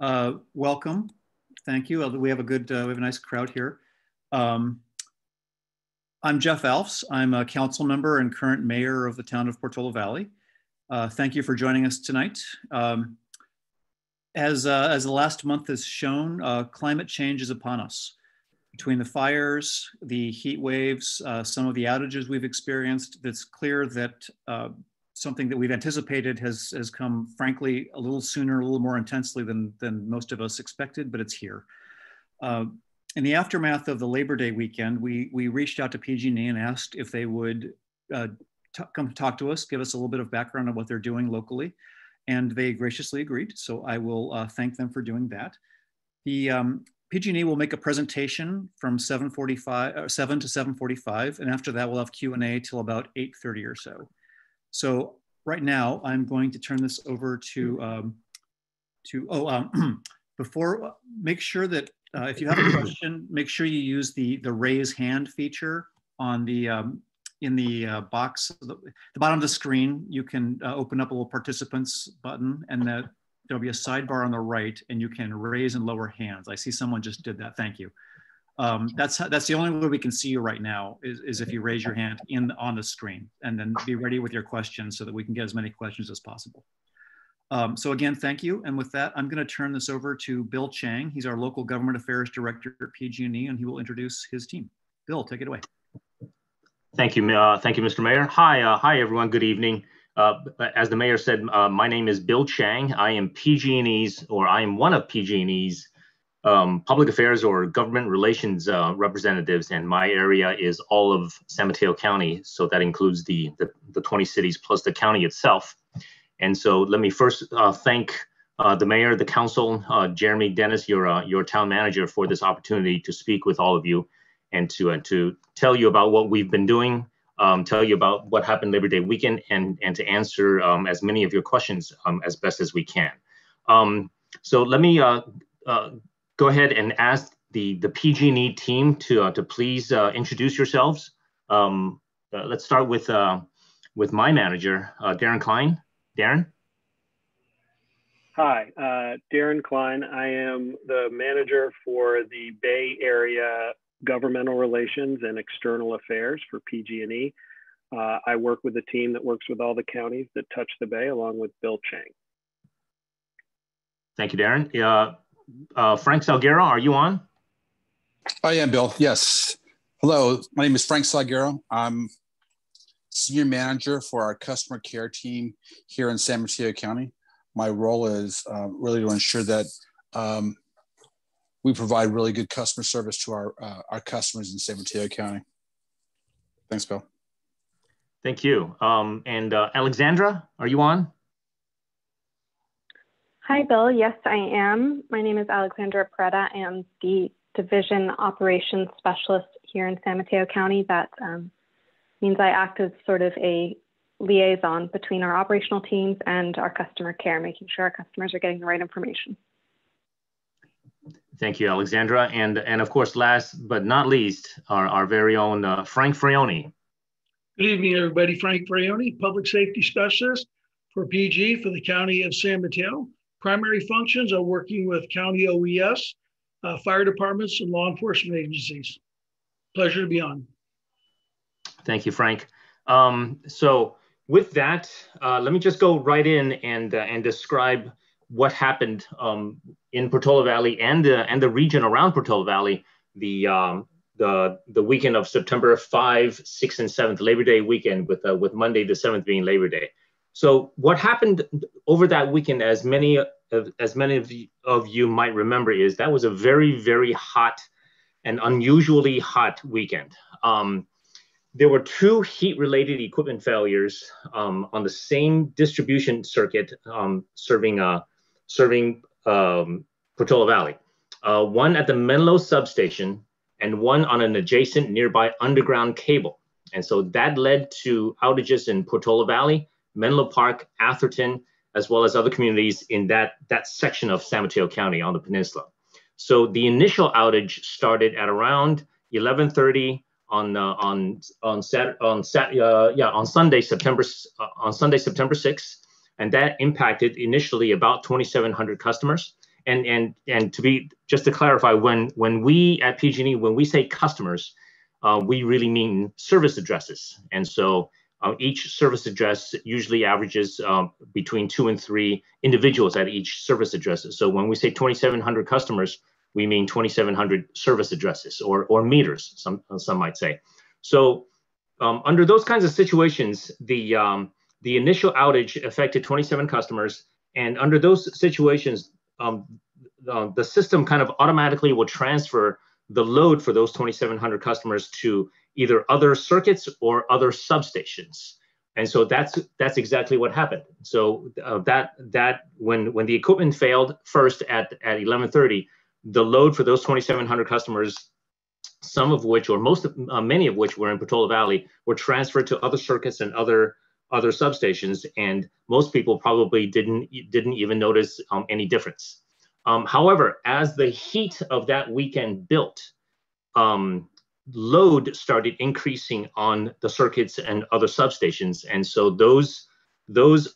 Welcome. Thank you. We have a nice crowd here. I'm Jeff Alfs. I'm a council member and current mayor of the town of Portola Valley. Thank you for joining us tonight. As the last month has shown, climate change is upon us. Between the fires, the heat waves, some of the outages we've experienced, it's clear that something that we've anticipated has come, frankly, a little sooner, a little more intensely than most of us expected, but it's here. In the aftermath of the Labor Day weekend, we reached out to PG&E and asked if they would come talk to us, give us a little bit of background on what they're doing locally, and they graciously agreed. So I will thank them for doing that. The PG&E will make a presentation from 7 to 7:45, and after that we'll have Q&A till about 8:30 or so. So right now I'm going to turn this over to make sure that if you have a question, make sure you use the raise hand feature on the in the box, the bottom of the screen. You can open up a little participants button, and there'll be a sidebar on the right, and you can raise and lower hands. I see someone just did that. Thank you. That's the only way we can see you right now is if you raise your hand on the screen, and then be ready with your questions so that we can get as many questions as possible. So again, thank you. And with that, I'm going to turn this over to Bill Chang. He's our local government affairs director at PG&E, and he will introduce his team. Bill, take it away. Thank you, Mr. Mayor. Hi, everyone. Good evening. As the mayor said, my name is Bill Chang. I am one of PG&E's public affairs or government relations representatives, and my area is all of San Mateo County. So that includes the 20 cities plus the county itself. And so let me first thank the mayor, the council, Jeremy Dennis, your town manager, for this opportunity to speak with all of you and to tell you about what we've been doing, tell you about what happened Labor Day weekend, and to answer as many of your questions as best as we can. So let me go ahead and ask the PG&E team to please introduce yourselves. Let's start with my manager, Darren Klein. Darren? Hi, Darren Klein. I am the manager for the Bay Area Governmental Relations and External Affairs for PG&E. I work with a team that works with all the counties that touch the Bay, along with Bill Chang. Thank you, Darren. Frank Salguero, are you on? I am, Bill. Yes. Hello, my name is Frank Salguero. I'm senior manager for our customer care team here in San Mateo County. My role is really to ensure that we provide really good customer service to our customers in San Mateo County. Thanks, Bill. Thank you. And Alexandra, are you on? Hi, Bill. Yes, I am. My name is Alexandra Peretta. I am the Division Operations Specialist here in San Mateo County. That means I act as sort of a liaison between our operational teams and our customer care, making sure our customers are getting the right information. Thank you, Alexandra. And of course, last but not least, our very own Frank Frioni. Good evening, everybody. Frank Frioni, Public Safety Specialist for PG for the County of San Mateo. Primary functions are working with county OES, fire departments, and law enforcement agencies. Pleasure to be on. Thank you, Frank. So with that, let me just go right in and describe what happened in Portola Valley and the region around Portola Valley the weekend of September 5, 6, and 7th, Labor Day weekend, with Monday the 7th being Labor Day. So what happened over that weekend, as many of you might remember, is that was a very, very hot and unusually hot weekend. There were two heat-related equipment failures on the same distribution circuit serving Portola Valley. One at the Menlo substation and one on an adjacent nearby underground cable. And so that led to outages in Portola Valley, Menlo Park, Atherton, as well as other communities in that section of San Mateo County on the peninsula. So the initial outage started at around 11:30 on Sunday, September 6th, and that impacted initially about 2,700 customers. And just to clarify, when we at PG&E, when we say customers, we really mean service addresses. And so each service address usually averages between 2 and 3 individuals at each service address. So when we say 2,700 customers, we mean 2,700 service addresses or meters, some might say. So under those kinds of situations, the initial outage affected 27 customers. And under those situations, the system kind of automatically will transfer the load for those 2,700 customers to either other circuits or other substations. And so that's exactly what happened. So when the equipment failed first at 11:30, the load for those 2,700 customers, some of which, or many of which were in Portola Valley, were transferred to other circuits and other substations, and most people probably didn't even notice any difference. However, as the heat of that weekend built, load started increasing on the circuits and other substations, and so those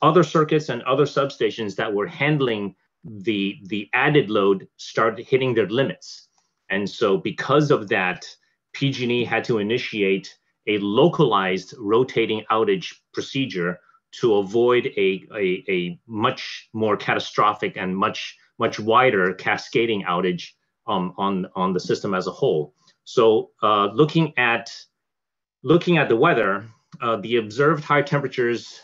other circuits and other substations that were handling the added load started hitting their limits. And so because of that, PG&E had to initiate a localized rotating outage procedure to avoid a much more catastrophic and much wider cascading outage on the system as a whole. So looking at the weather, the observed high temperatures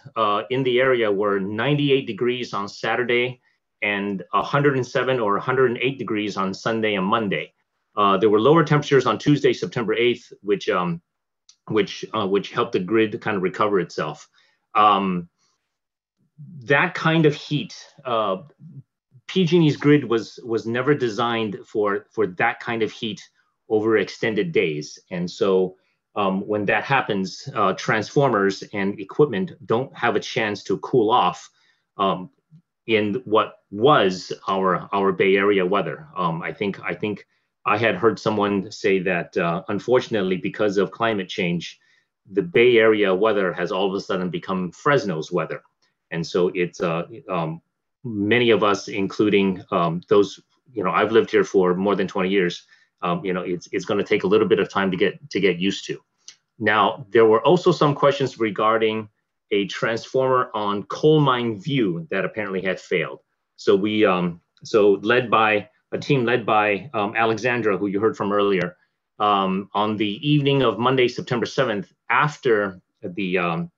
in the area were 98 degrees on Saturday and 107 or 108 degrees on Sunday and Monday. There were lower temperatures on Tuesday, September 8th, which helped the grid kind of recover itself. That kind of heat, PG&E's grid was never designed for that kind of heat over extended days. And so when that happens, transformers and equipment don't have a chance to cool off in what was our Bay Area weather. I think I had heard someone say that unfortunately, because of climate change, the Bay Area weather has all of a sudden become Fresno's weather. And so it's many of us, including those, I've lived here for more than 20 years. It's going to take a little bit of time to get used to. Now, there were also some questions regarding a transformer on Coal Mine View that apparently had failed. So we, a team led by Alexandra, who you heard from earlier, on the evening of Monday, September 7th, after the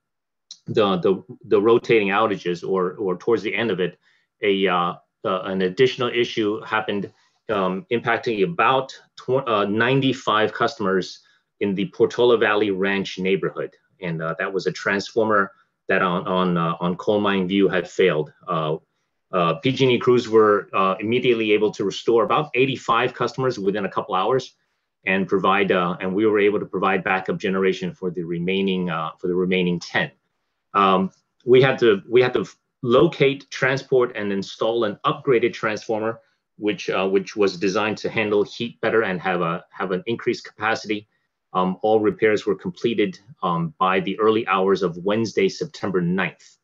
rotating outages, or towards the end of it, an additional issue happened, impacting about 95 customers in the Portola Valley Ranch neighborhood, and that was a transformer that on Coal Mine View had failed. PG&E crews were immediately able to restore about 85 customers within a couple hours, and we were able to provide backup generation for the remaining 10. We had to locate, transport, and install an upgraded transformer, which was designed to handle heat better and have an increased capacity. All repairs were completed by the early hours of Wednesday, September 9th.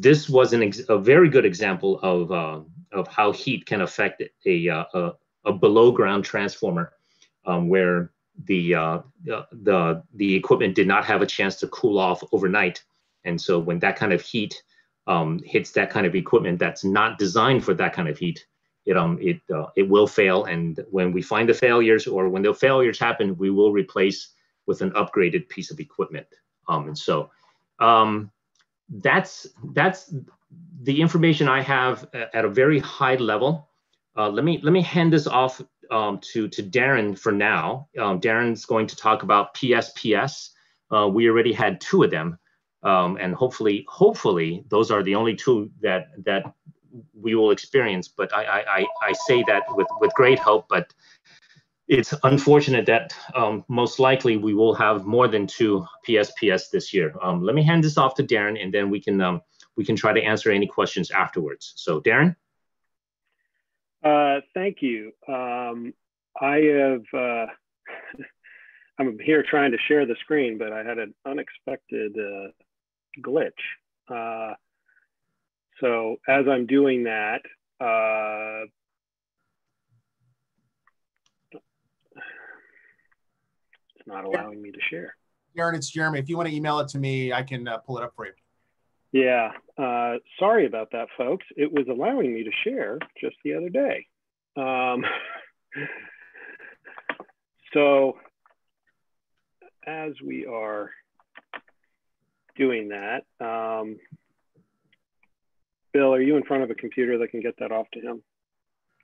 This was a very good example of how heat can affect a below ground transformer, where the equipment did not have a chance to cool off overnight. And so when that kind of heat hits that kind of equipment that's not designed for that kind of heat, it will fail. And when we find the failures, or when the failures happen, we will replace with an upgraded piece of equipment. And so that's the information I have at a very high level. Let me hand this off to Darren for now. Darren's going to talk about PSPS. We already had 2 of them, and hopefully those are the only 2 that we will experience. But I say that with great hope, but it's unfortunate that most likely we will have more than 2 PSPS this year. Let me hand this off to Darren, and then we can try to answer any questions afterwards. So Darren? Thank you. I'm here trying to share the screen, but I had an unexpected glitch. So as I'm doing that, it's not allowing me to share. Darren, it's Jeremy. If you want to email it to me, I can pull it up for you. Yeah, sorry about that, folks. It was allowing me to share just the other day. So as we are doing that, Bill, are you in front of a computer that can get that off to him?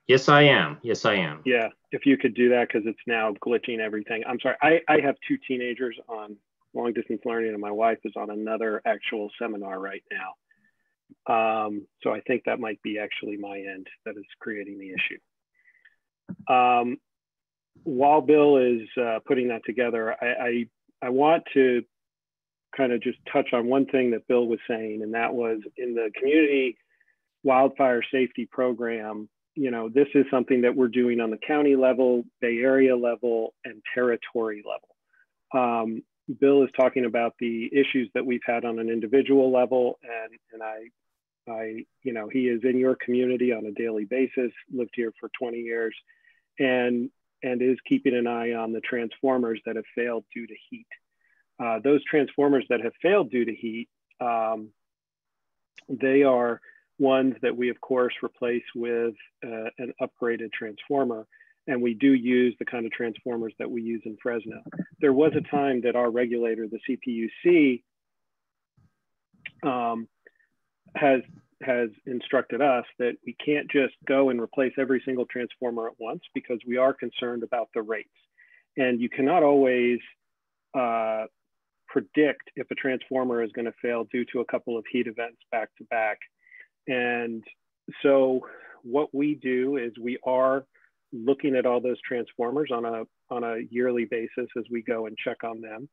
Yes, I am. Yes, I am. Yeah, if you could do that, because it's now glitching everything. I'm sorry, I have 2 teenagers on long distance learning, and my wife is on another actual seminar right now. So I think that might be actually my end that is creating the issue. While Bill is putting that together, I want to kind of just touch on one thing that Bill was saying, and that was in the community wildfire safety program. You know, this is something that we're doing on the county level, Bay Area level, and territory level. Bill is talking about the issues that we've had on an individual level, and I, you know, he is in your community on a daily basis, lived here for 20 years, and is keeping an eye on the transformers that have failed due to heat. Those transformers that have failed due to heat, they are ones that we of course replace with an upgraded transformer. And we do use the kind of transformers that we use in Fresno. There was a time that our regulator, the CPUC, has instructed us that we can't just go and replace every single transformer at once, because we are concerned about the rates. And you cannot always predict if a transformer is going to fail due to a couple of heat events back to back. And so what we do is we are looking at all those transformers on a yearly basis as we go and check on them,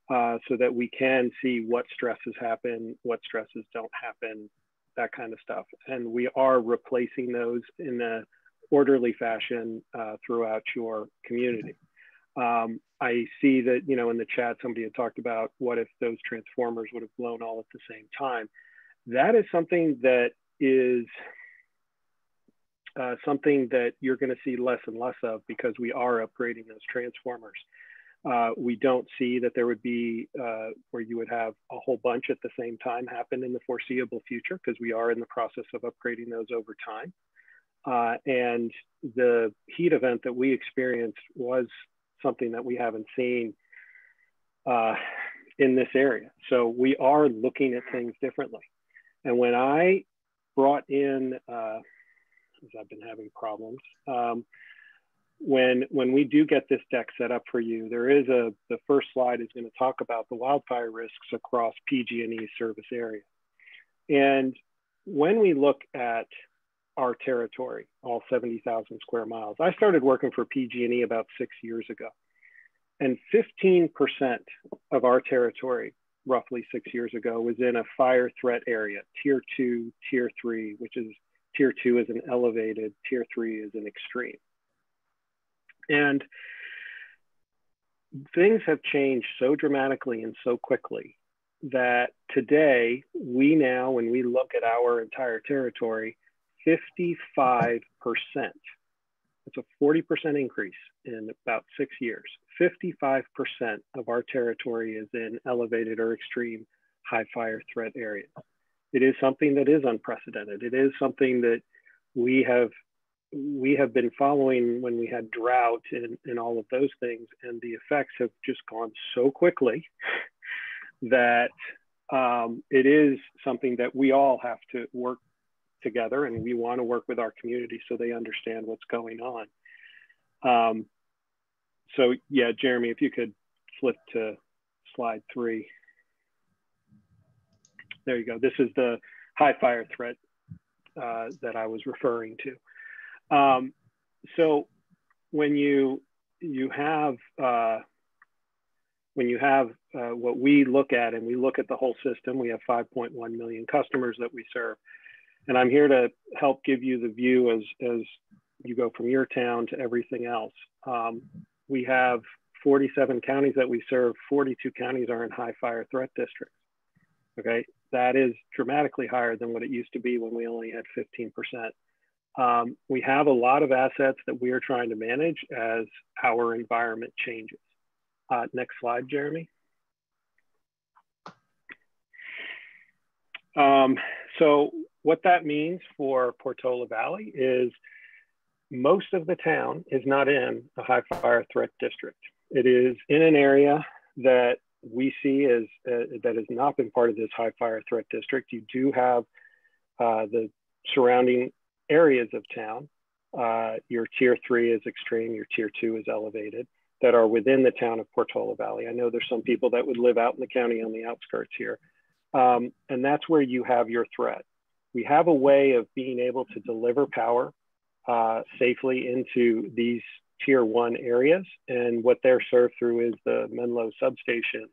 so that we can see what stresses happen, what stresses don't happen, that kind of stuff. And we are replacing those in an orderly fashion throughout your community. I see that, you know, in the chat, somebody had talked about what if those transformers would have blown all at the same time. That is something that is something that you're going to see less and less of, because we are upgrading those transformers. We don't see that there would be where you would have a whole bunch at the same time happen in the foreseeable future, because we are in the process of upgrading those over time. And the heat event that we experienced was something that we haven't seen in this area. So we are looking at things differently. And when I brought in, because I've been having problems, when we do get this deck set up for you, there is the first slide is going to talk about the wildfire risks across PG&E's service area. And when we look at our territory, all 70,000 square miles, I started working for PG&E about 6 years ago. And 15% of our territory, roughly 6 years ago, was in a fire threat area, tier 2, tier 3, which is tier 2 is an elevated, tier 3 is an extreme. And things have changed so dramatically and so quickly that today we now, when we look at our entire territory, 55%, it's a 40% increase in about 6 years. 55% of our territory is in elevated or extreme high fire threat areas. It is something that is unprecedented. It is something that we have been following when we had drought and all of those things, and the effects have just gone so quickly that it is something that we all have to work together, and we want to work with our community so they understand what's going on. So yeah, Jeremy, if you could flip to slide 3. There you go. This is the high fire threat that I was referring to. So when you have what we look at, and we look at the whole system, we have 5.1 million customers that we serve. And I'm here to help give you the view as you go from your town to everything else. We have 47 counties that we serve. 42 counties are in high fire threat districts. Okay, that is dramatically higher than what it used to be when we only had 15%. We have a lot of assets that we are trying to manage as our environment changes. Next slide, Jeremy. So what that means for Portola Valley is most of the town is not in a high fire threat district. It is in an area that we see as that has not been part of this high fire threat district. You do have the surrounding areas of town. Your tier 3 is extreme, your tier 2 is elevated, that are within the town of Portola Valley. I know there's some people that would live out in the county on the outskirts here. And that's where you have your threat. We have a way of being able to deliver power safely into these tier 1 areas. And what they're served through is the Menlo substation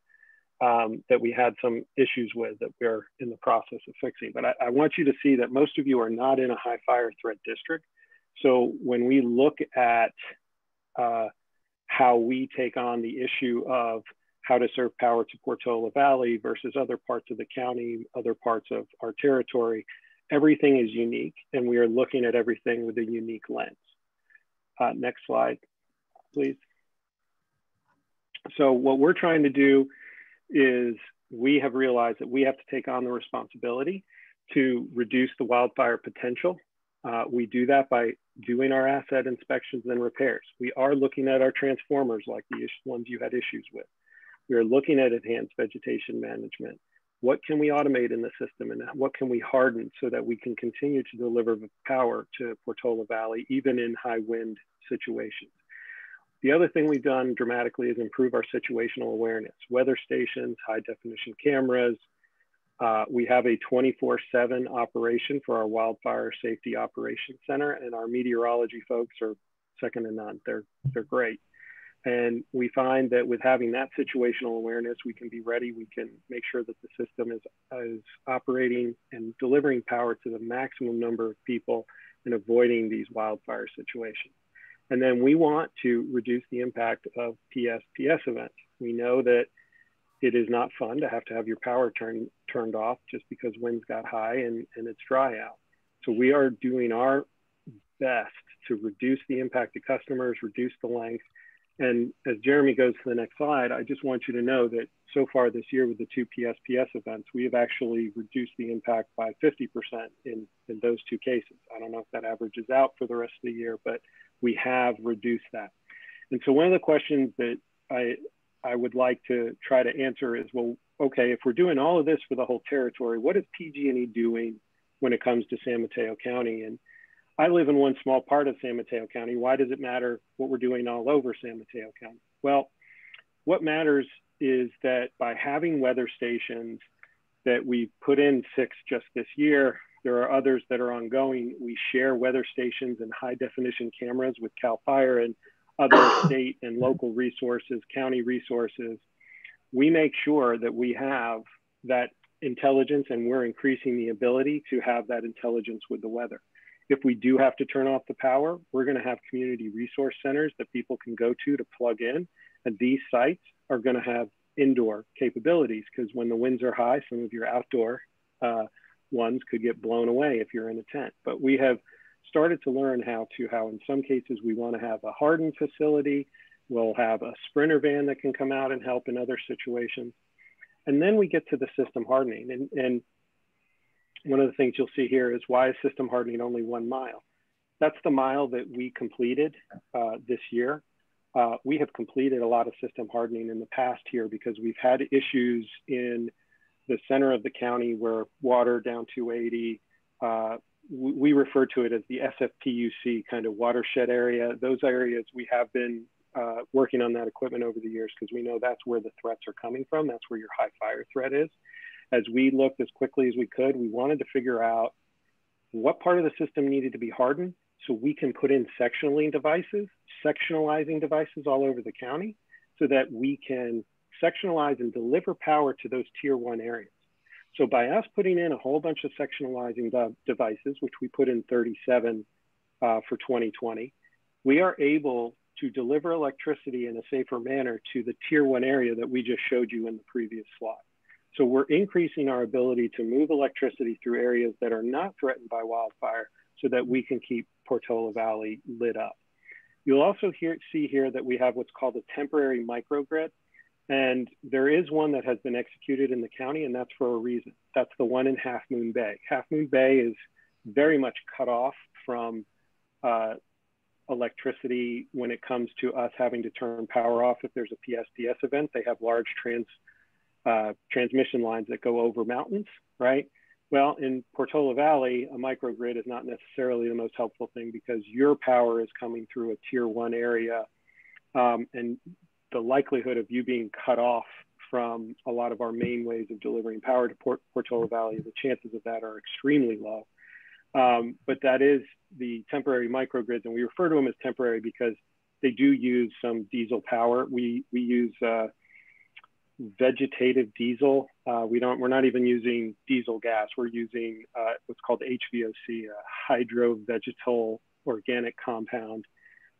that we had some issues with that we're in the process of fixing. But I want you to see that most of you are not in a high fire threat district. So when we look at how we take on the issue of how to serve power to Portola Valley versus other parts of the county, other parts of our territory, everything is unique, and we are looking at everything with a unique lens. Next slide, please. So what we're trying to do is we have realized that we have to take on the responsibility to reduce the wildfire potential. We do that by doing our asset inspections and repairs. We are looking at our transformers like the ones you had issues with. We are looking at enhanced vegetation management. What can we automate in the system and what can we harden so that we can continue to deliver power to Portola Valley, even in high wind situations? The other thing we've done dramatically is improve our situational awareness, weather stations, high definition cameras. We have a 24/7 operation for our Wildfire Safety Operations Center, and our meteorology folks are second to none. They're great. And we find that with having that situational awareness, we can be ready. We can make sure that the system is operating and delivering power to the maximum number of people and avoiding these wildfire situations. And then we want to reduce the impact of PSPS events. We know that it is not fun to have your power turned off just because winds got high and it's dry out. So we are doing our best to reduce the impact to customers, reduce the length. And as Jeremy goes to the next slide, I just want you to know that so far this year with the 2 PSPS events, we have actually reduced the impact by 50% in those 2 cases. I don't know if that averages out for the rest of the year, but we have reduced that. And so one of the questions that I would like to try to answer is, well, okay, if we're doing all of this for the whole territory, what is PG&E doing when it comes to San Mateo County? And I live in one small part of San Mateo County. Why does it matter what we're doing all over San Mateo County? Well, what matters is that by having weather stations that we put in 6 just this year, there are others that are ongoing. We share weather stations and high definition cameras with CAL FIRE and other state and local resources, county resources. We make sure that we have that intelligence, and we're increasing the ability to have that intelligence with the weather. If we do have to turn off the power, we're going to have community resource centers that people can go to plug in. And these sites are going to have indoor capabilities, because when the winds are high, some of your outdoor ones could get blown away if you're in a tent. But we have started to learn how in some cases we want to have a hardened facility. We'll have a sprinter van that can come out and help in other situations. And then we get to the system hardening. And one of the things you'll see here is, why is system hardening only 1 mile? That's the mile that we completed this year. We have completed a lot of system hardening in the past here because we've had issues in the center of the county where water down 280, we refer to it as the SFPUC kind of watershed area. Those areas we have been working on that equipment over the years because we know that's where the threats are coming from. That's where your high fire threat is. As we looked as quickly as we could, we wanted to figure out what part of the system needed to be hardened so we can put in sectionalizing devices all over the county so that we can sectionalize and deliver power to those tier 1 areas. So by us putting in a whole bunch of sectionalizing devices, which we put in 37 for 2020, we are able to deliver electricity in a safer manner to the tier 1 area that we just showed you in the previous slide. So we're increasing our ability to move electricity through areas that are not threatened by wildfire, so that we can keep Portola Valley lit up. You'll also see here that we have what's called a temporary microgrid. And there is one that has been executed in the county, and that's for a reason. That's the one in Half Moon Bay. Half Moon Bay is very much cut off from electricity when it comes to us having to turn power off if there's a PSPS event. They have large transmission lines that go over mountains, right? Well, in Portola Valley, a microgrid is not necessarily the most helpful thing because your power is coming through a tier 1 area, and the likelihood of you being cut off from a lot of our main ways of delivering power to Portola Valley, the chances of that are extremely low. But that is the temporary microgrids, and we refer to them as temporary because they do use some diesel power. We use vegetative diesel. We're not even using diesel gas. We're using what's called HVOC, a hydrovegetal organic compound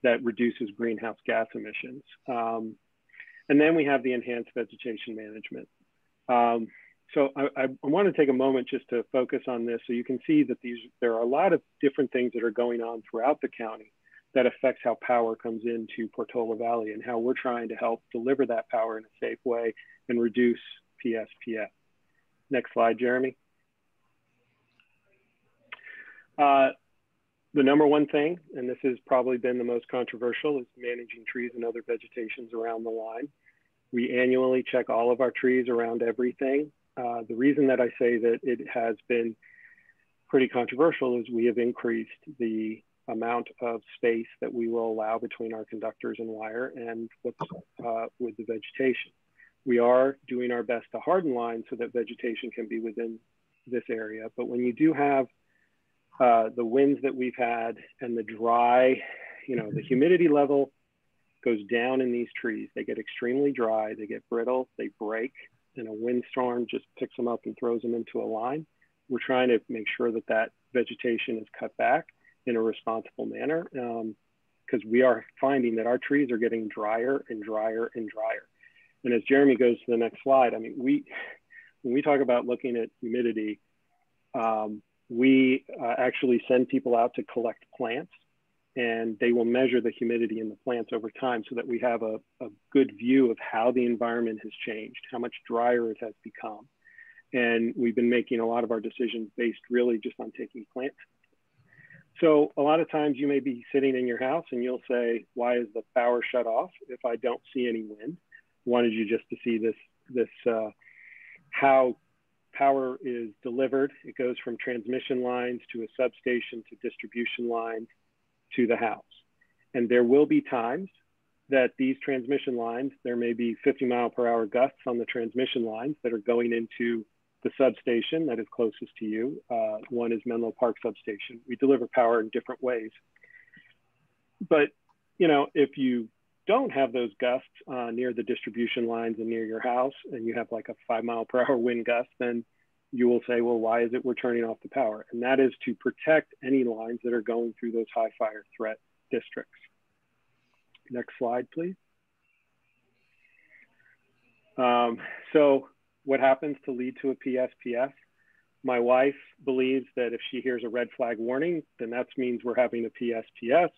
that reduces greenhouse gas emissions. And then we have the enhanced vegetation management. So I want to take a moment just to focus on this so you can see that there are a lot of different things that are going on throughout the county that affects how power comes into Portola Valley and how we're trying to help deliver that power in a safe way and reduce PSPS. Next slide, Jeremy. The number one thing, and this has probably been the most controversial, is managing trees and other vegetations around the line. We annually check all of our trees around everything. The reason that I say that it has been pretty controversial is we have increased the amount of space that we will allow between our conductors and wire and what's with the vegetation. We are doing our best to harden lines so that vegetation can be within this area. But when you do have the winds that we've had and the dry, the humidity level goes down in these trees. They get extremely dry, they get brittle, they break, and a windstorm just picks them up and throws them into a line. We're trying to make sure that that vegetation is cut back in a responsible manner because we are finding that our trees are getting drier and drier and drier. And as Jeremy goes to the next slide, I mean, when we talk about looking at humidity, we actually send people out to collect plants, and they will measure the humidity in the plants over time so that we have a good view of how the environment has changed, how much drier it has become. And we've been making a lot of our decisions based really just on taking plants. So a lot of times you may be sitting in your house and you'll say, why is the power shut off if I don't see any wind? Wanted you just to see this how power is delivered. It goes from transmission lines to a substation to distribution lines to the house. And there will be times that these transmission lines, there may be 50-mile-per-hour gusts on the transmission lines that are going into the substation that is closest to you. One is Menlo Park substation. We deliver power in different ways. But, if you don't have those gusts near the distribution lines and near your house, and you have like a 5-mile-per-hour wind gust, then you will say, well, why is it we're turning off the power? And that is to protect any lines that are going through those high fire threat districts. Next slide, please. So what happens to lead to a PSPS? My wife believes that if she hears a red flag warning, then that means we're having a PSPS.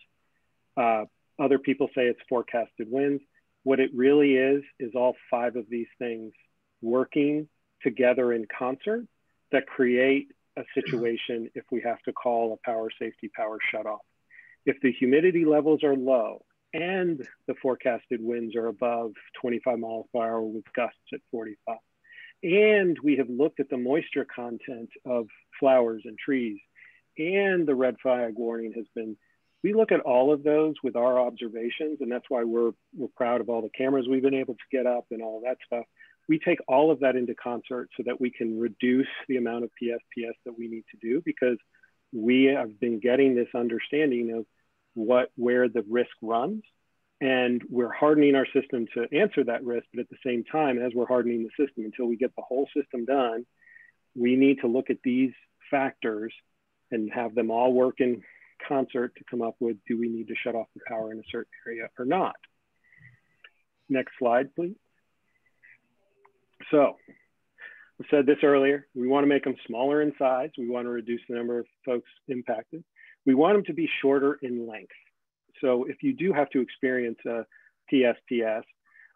Other people say it's forecasted winds. What it really is all 5 of these things working together in concert that create a situation if we have to call a power safety power shutoff. If the humidity levels are low and the forecasted winds are above 25 miles per hour with gusts at 45, and we have looked at the moisture content of flowers and trees, and the red flag warning has been, we look at all of those with our observations, and that's why we're proud of all the cameras we've been able to get up and all of that stuff. We take all of that into concert so that we can reduce the amount of PSPS that we need to do, because we have been getting this understanding of where the risk runs, and we're hardening our system to answer that risk. But at the same time, as we're hardening the system, until we get the whole system done, we need to look at these factors and have them all work in concert to come up with, do we need to shut off the power in a certain area or not? Next slide, please. So I said this earlier, we want to make them smaller in size. We want to reduce the number of folks impacted. We want them to be shorter in length. So if you do have to experience a PSPS,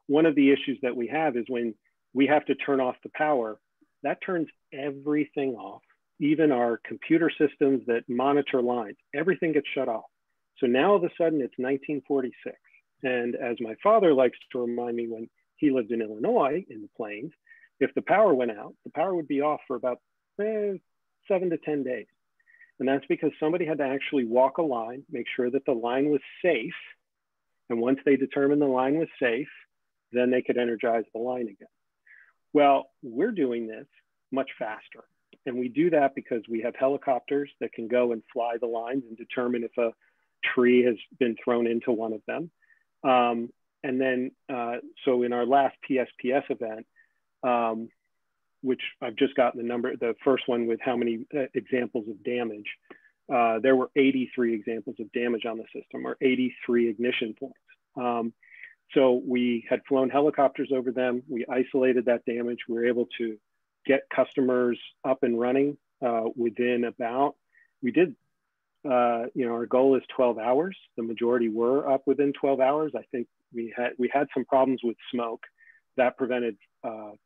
one of the issues that we have is when we have to turn off the power, that turns everything off. Even our computer systems that monitor lines, everything gets shut off. So now all of a sudden it's 1946. And as my father likes to remind me when he lived in Illinois in the plains, if the power went out, the power would be off for about 7 to 10 days. And that's because somebody had to actually walk a line, make sure that the line was safe. And once they determined the line was safe, then they could energize the line again. Well, we're doing this much faster. And we do that because we have helicopters that can go and fly the lines and determine if a tree has been thrown into one of them. And then, so in our last PSPS event, which I've just gotten the number, the first one with how many examples of damage, there were 83 examples of damage on the system, or 83 ignition points. So we had flown helicopters over them. We isolated that damage. We were able to get customers up and running within about, we did, our goal is 12 hours. The majority were up within 12 hours. I think we had some problems with smoke that prevented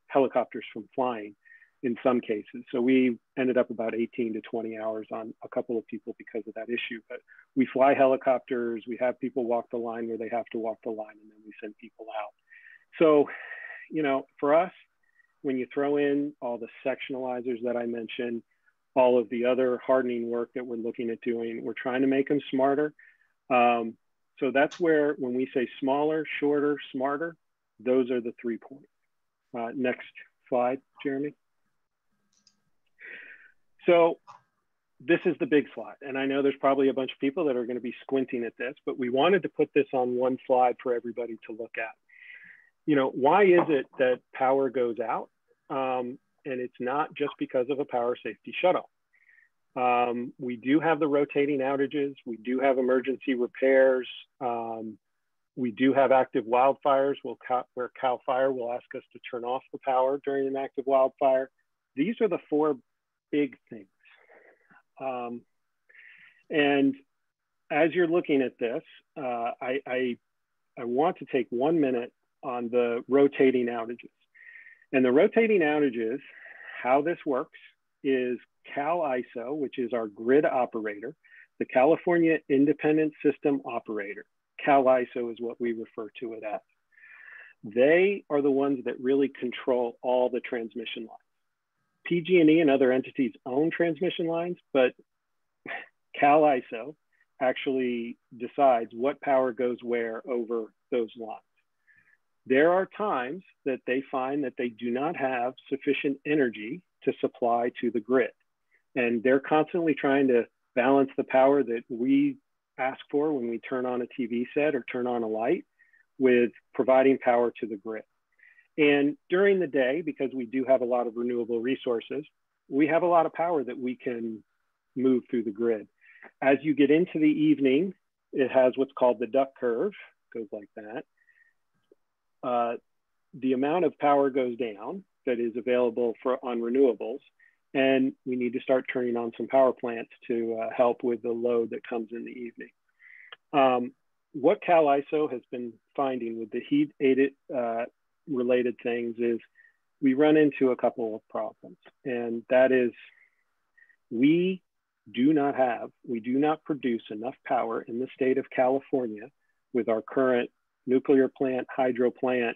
helicopters from flying in some cases. So we ended up about 18 to 20 hours on a couple of people because of that issue. But we fly helicopters, we have people walk the line where they have to walk the line, and then we send people out. So, for us, when you throw in all the sectionalizers that I mentioned, all of the other hardening work that we're looking at doing, we're trying to make them smarter. So that's where, when we say smaller, shorter, smarter, those are the 3 points. Next slide, Jeremy. So this is the big slide. And I know there's probably a bunch of people that are going to be squinting at this, but we wanted to put this on one slide for everybody to look at. Why is it that power goes out? And it's not just because of a power safety shutoff. We do have the rotating outages. We do have emergency repairs. We do have active wildfires where CAL FIRE will ask us to turn off the power during an active wildfire. These are the 4 big things. And as you're looking at this, I want to take 1 minute on the rotating outages. And the rotating outages, how this works is CAISO, which is our grid operator, the California Independent System Operator. CAISO is what we refer to it as. They are the ones that really control all the transmission lines. PG&E and other entities own transmission lines, but CAISO actually decides what power goes where over those lines. There are times that they find that they do not have sufficient energy to supply to the grid. And they're constantly trying to balance the power that we ask for when we turn on a TV set or turn on a light with providing power to the grid. And during the day, because we do have a lot of renewable resources, we have a lot of power that we can move through the grid. As you get into the evening, it has what's called the duck curve, goes like that. The amount of power goes down that is available on renewables, and we need to start turning on some power plants to help with the load that comes in the evening. What CAISO has been finding with the heat related things is we run into a couple of problems, and that is we do not produce enough power in the state of California with our current nuclear plant, hydro plant,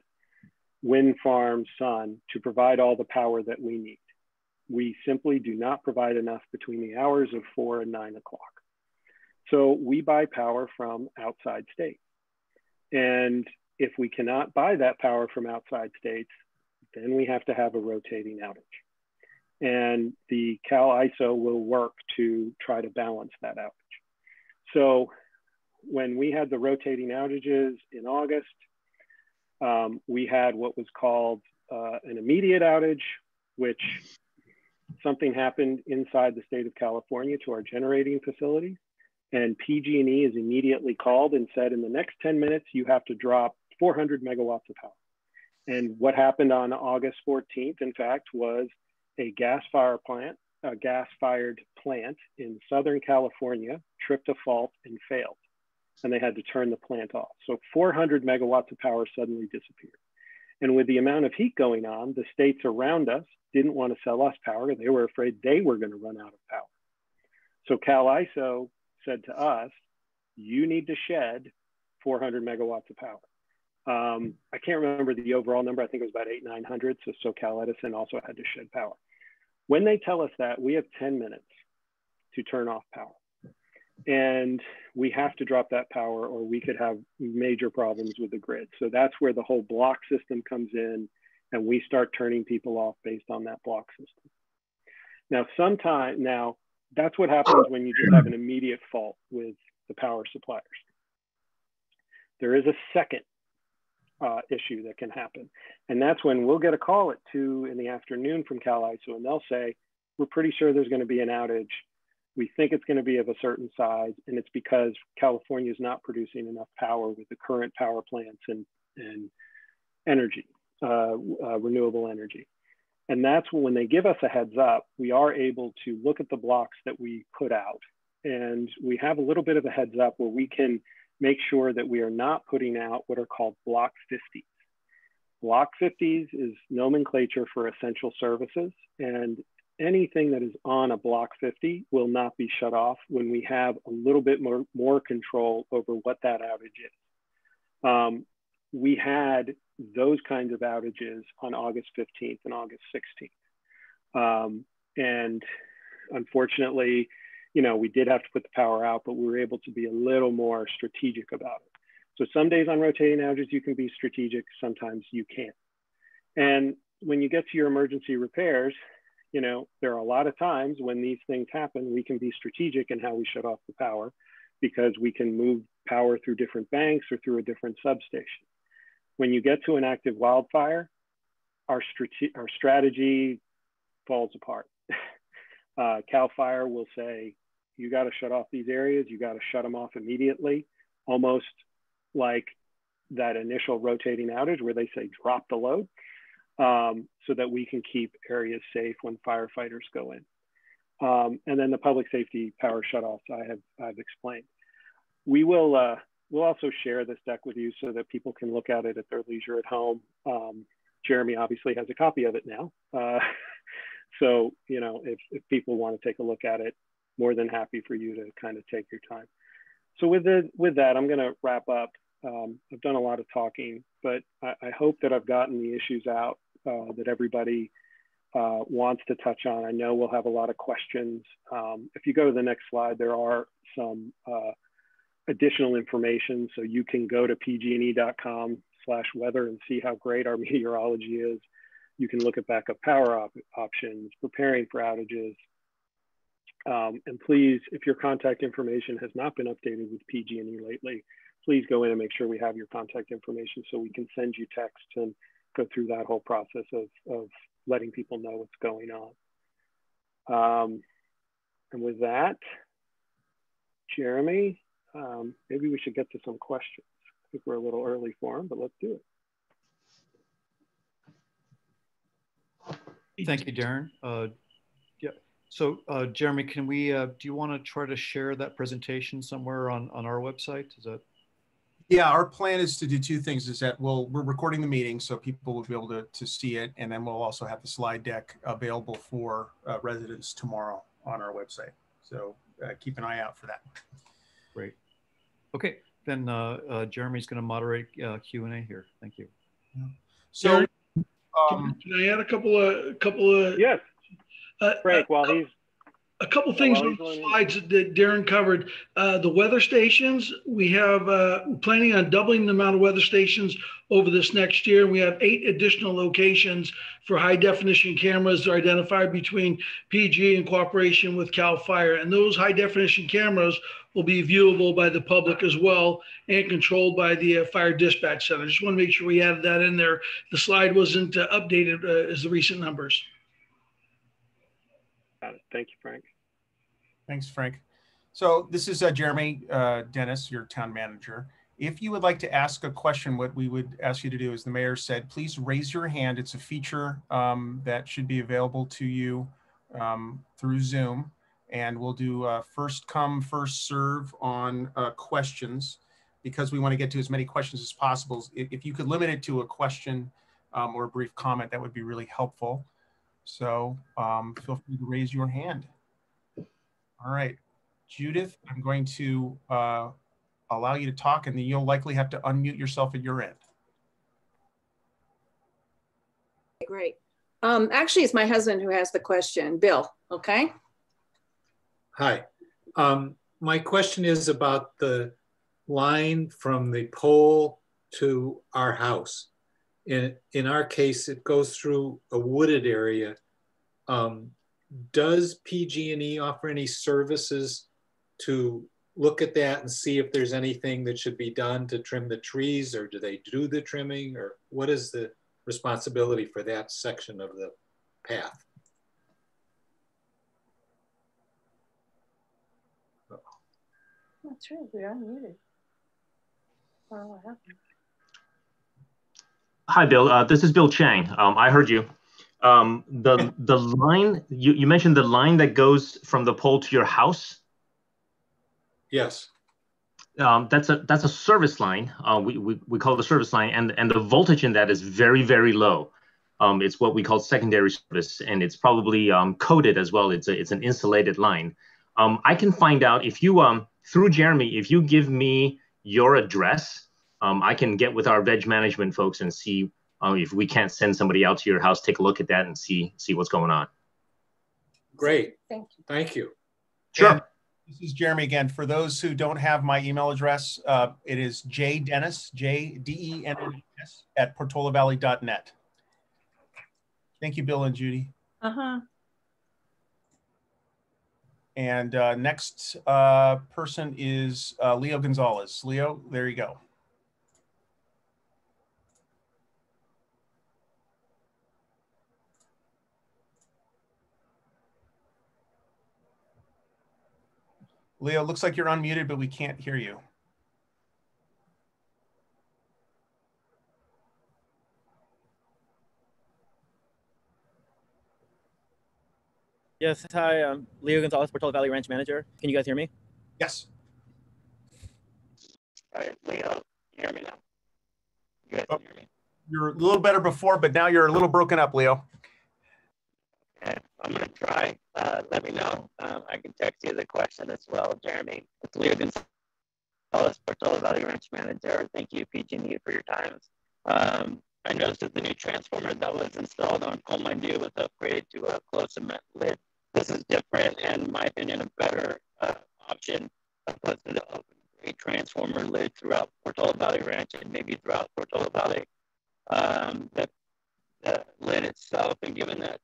wind farm, sun, to provide all the power that we need. We simply do not provide enough between the hours of 4 and 9 o'clock. So we buy power from outside states. And if we cannot buy that power from outside states, then we have to have a rotating outage. And the CAISO will work to try to balance that outage. So when we had the rotating outages in August, we had what was called an immediate outage, which something happened inside the state of California to our generating facility. And PG&E is immediately called and said, in the next 10 minutes, you have to drop 400 megawatts of power. And what happened on August 14th, in fact, was a gas fire plant gas-fired plant in Southern California tripped a fault and failed, and they had to turn the plant off. So 400 megawatts of power suddenly disappeared. And with the amount of heat going on, the states around us didn't want to sell us power. They were afraid they were going to run out of power. So CalISO said to us, you need to shed 400 megawatts of power. I can't remember the overall number. I think it was about 800-900. So SoCal Edison also had to shed power. When they tell us that, we have 10 minutes to turn off power. And we have to drop that power or we could have major problems with the grid. So that's where the whole block system comes in, and we start turning people off based on that block system. Now, that's what happens when you just have an immediate fault with the power suppliers. There is a second issue that can happen. And that's when we'll get a call at 2 in the afternoon from CalISO, and they'll say, we're pretty sure there's going to be an outage. We think it's going to be of a certain size, and it's because California is not producing enough power with the current power plants and energy, renewable energy. And that's when they give us a heads up, we are able to look at the blocks that we put out. And we have a little bit of a heads up where we can make sure that we are not putting out what are called Block 50s. Block 50s is nomenclature for essential services, and anything that is on a Block 50 will not be shut off when we have a little bit more control over what that outage is. We had those kinds of outages on August 15th and August 16th. And unfortunately, we did have to put the power out, but we were able to be a little more strategic about it. So some days on rotating outages, you can be strategic, sometimes you can't. And when you get to your emergency repairs, there are a lot of times when these things happen, we can be strategic in how we shut off the power because we can move power through different banks or through a different substation. When you get to an active wildfire, our strategy falls apart. CAL FIRE will say, you got to shut off these areas. You got to shut them off immediately, almost like that initial rotating outage where they say, drop the load, so that we can keep areas safe when firefighters go in. And then the public safety power shutoffs I've explained. We'll also share this deck with you so that people can look at it at their leisure at home. Jeremy obviously has a copy of it now. So, if people want to take a look at it, more than happy for you to kind of take your time. So with that, I'm going to wrap up. I've done a lot of talking, but I hope that I've gotten the issues out that everybody wants to touch on. I know we'll have a lot of questions. If you go to the next slide, there are some additional information. So you can go to pgne.com/weather and see how great our meteorology is. You can look at backup power options, preparing for outages. And please, if your contact information has not been updated with PG&E lately, please go in and make sure we have your contact information so we can send you texts and go through that whole process of letting people know what's going on. And with that, Jeremy, maybe we should get to some questions. I think we're a little early for them, but let's do it. Thank you, Darren. Yeah. So, Jeremy, can we? Do you want to try to share that presentation somewhere on our website? Is that? Yeah, our plan is to do two things. Is that we're recording the meeting so people will be able to see it, and then we'll also have the slide deck available for residents tomorrow on our website. So keep an eye out for that. Great. Okay, then Jeremy's going to moderate Q&A here. Thank you. So. Can I add a couple of yes, Frank, while he's a couple things on the slides that Darren covered. The weather stations, we have planning on doubling the amount of weather stations over this next year. We have 8 additional locations for high definition cameras that are identified between PG in cooperation with CAL FIRE. And those high definition cameras will be viewable by the public as well and controlled by the Fire Dispatch Center. Just want to make sure we added that in there. The slide wasn't updated as the recent numbers. Got it. Thank you, Frank. Thanks, Frank. So this is Jeremy Dennis, your town manager. If you would like to ask a question, what we would ask you to do, as the mayor said, please raise your hand. It's a feature that should be available to you through Zoom, and we'll do first come, first serve on questions, because we want to get to as many questions as possible. If you could limit it to a question or a brief comment, that would be really helpful. So feel free to raise your hand. All right, Judith, I'm going to allow you to talk, and then you'll likely have to unmute yourself at your end. Great. Actually, it's my husband who has the question. Bill, okay? Hi. My question is about the line from the pole to our house. In our case, it goes through a wooded area. Does PG&E offer any services to look at that and see if there's anything that should be done to trim the trees, or do they do the trimming, or what is the responsibility for that section of the path? That's true, we are muted. Hi, Bill. This is Bill Chang. I heard you. The line, you mentioned the line that goes from the pole to your house? Yes. That's a service line. We call it the service line, and the voltage in that is very, very low. It's what we call secondary service, and it's probably coded as well. It's an insulated line. I can find out if you through Jeremy, if you give me your address, I can get with our veg management folks and see if we can't send somebody out to your house, take a look at that and see what's going on. Great. Thank you. Thank you. Sure. And this is Jeremy again. For those who don't have my email address, it is jdennis, J-D-E-N-N-S, at portolavalley.net. Thank you, Bill and Judy. And next person is Leo Gonzalez. Leo, there you go. Leo, looks like you're unmuted, but we can't hear you. Yes, hi, I'm Leo Gonzalez, Portola Valley Ranch Manager. Can you guys hear me? Yes. All right, Leo, you hear me now? You guys can hear me? You're a little better before, but now you're a little broken up, Leo. Okay, I'm going to try. Let me know. I can text you the question as well, Jeremy. It's Leo Gonzalez, Portola Valley Ranch Manager. Thank you, PG&E, for your time. I noticed that the new transformer that was installed on Coleman View was upgraded to a closed cement lid. This is different and, in my opinion, a better option opposed to the open grade transformer lid throughout Portola Valley Ranch and maybe throughout Portola Valley. The lid itself, and given that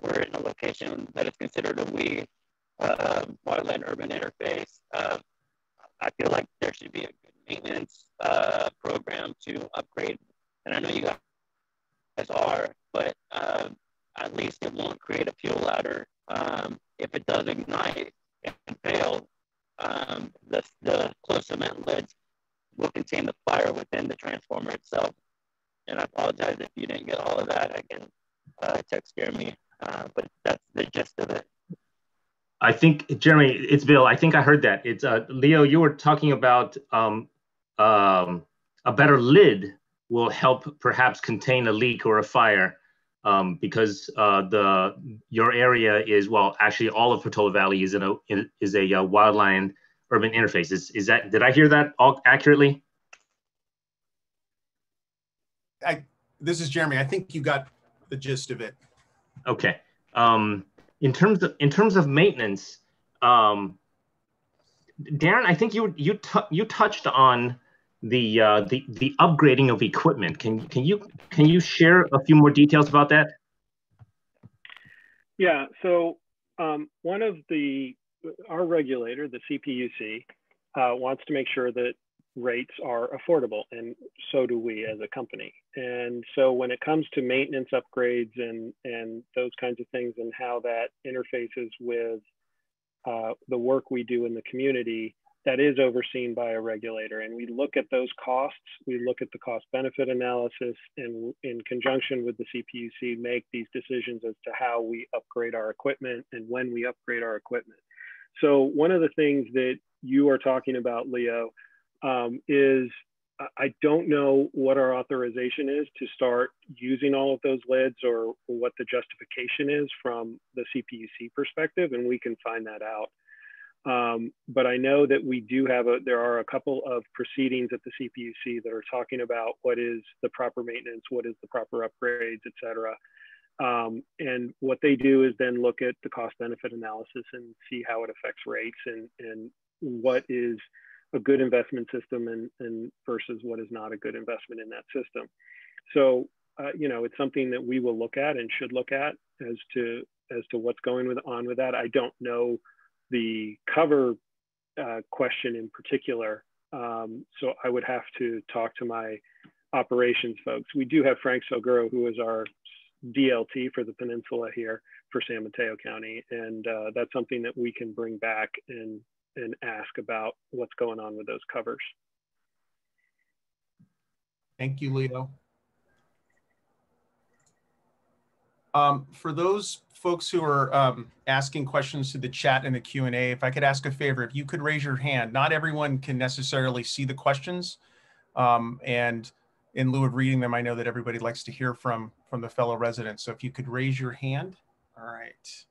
we're in a location that is considered a WE, wildland urban interface, I feel like there should be a good maintenance program to upgrade. And I know you guys are, but at least it won't create a fuel ladder. If it does ignite and fail, the closed cement lids will contain the fire within the transformer itself. And I apologize if you didn't get all of that. I can text Jeremy, but that's the gist of it. I think, Jeremy, it's Bill. I think I heard that. It's Leo, you were talking about a better lid will help perhaps contain a leak or a fire because your area is, well, actually all of Portola Valley is a wildland urban interface. Is that, did I hear that all accurately? This is Jeremy. I think you got the gist of it. Okay. In terms of maintenance, Darren, I think you touched on the upgrading of equipment. Can you share a few more details about that? Yeah. So one of our regulator, the CPUC, wants to make sure that rates are affordable, and so do we as a company. And so when it comes to maintenance upgrades and those kinds of things and how that interfaces with the work we do in the community, that is overseen by a regulator. And we look at those costs, we look at the cost benefit analysis, and in conjunction with the CPUC, make these decisions as to how we upgrade our equipment and when we upgrade our equipment. So one of the things that you are talking about, Leo, is I don't know what our authorization is to start using all of those lids, or what the justification is from the CPUC perspective, and we can find that out. But I know that we do have there are a couple of proceedings at the CPUC that are talking about what is the proper maintenance, what is the proper upgrades, et cetera. And what they do is then look at the cost benefit analysis and see how it affects rates, and what is a good investment system and versus what is not a good investment in that system. So, you know, it's something that we will look at and should look at as to what's going on with that. I don't know the cover question in particular. So I would have to talk to my operations folks. We do have Frank Salguero, who is our DLT for the peninsula here for San Mateo County. And that's something that we can bring back and ask about what's going on with those covers. Thank you, Leo. For those folks who are asking questions to the chat and the Q&A, if I could ask a favor, if you could raise your hand. Not everyone can necessarily see the questions. And in lieu of reading them, I know that everybody likes to hear from the fellow residents. So if you could raise your hand. All right.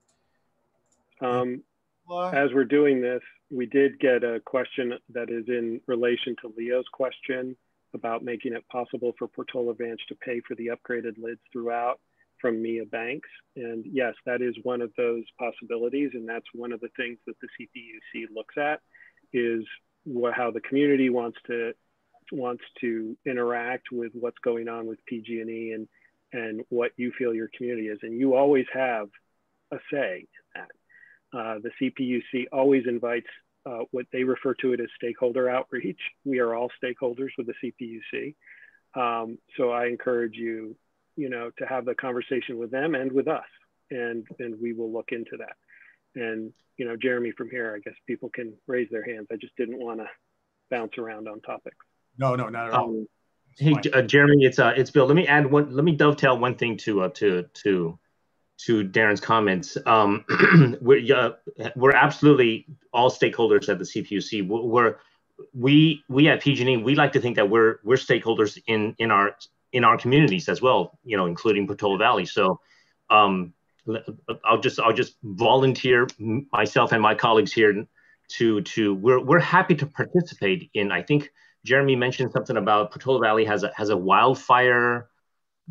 As we're doing this, we did get a question that is in relation to Leo's question about making it possible for Portola Ranch to pay for the upgraded lids throughout, from Mia Banks. And yes, that is one of those possibilities. And that's one of the things that the CPUC looks at, is how the community wants to interact with what's going on with PG&E and what you feel your community is. And you always have a say in that. The CPUC always invites what they refer to it as stakeholder outreach. We are all stakeholders with the CPUC. So I encourage you, to have the conversation with them and with us, and we will look into that. And, Jeremy, from here, I guess people can raise their hands. I just didn't want to bounce around on topics. No, not at all. Hey, Jeremy, it's Bill. Let me dovetail one thing to Darren's comments. We're absolutely all stakeholders at the CPUC. We at PG&E, we like to think that we're stakeholders in our communities as well, including Portola Valley. So I'll just volunteer myself and my colleagues here we're happy to participate in. I think Jeremy mentioned something about Portola Valley has a wildfire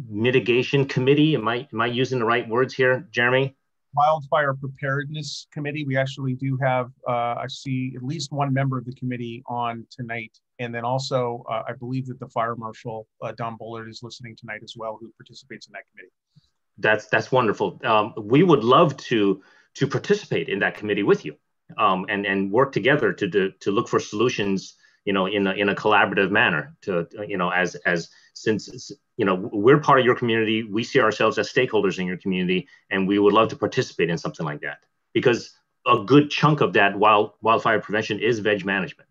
mitigation committee. Am I using the right words here, Jeremy? Wildfire Preparedness Committee. We actually do have, I see at least one member of the committee on tonight. And then also, I believe that the Fire Marshal, Don Bullard, is listening tonight as well, who participates in that committee. That's wonderful. We would love to participate in that committee with you, and work together to look for solutions, in a collaborative manner since we're part of your community, we see ourselves as stakeholders in your community, and we would love to participate in something like that, because a good chunk of that wildfire prevention is veg management.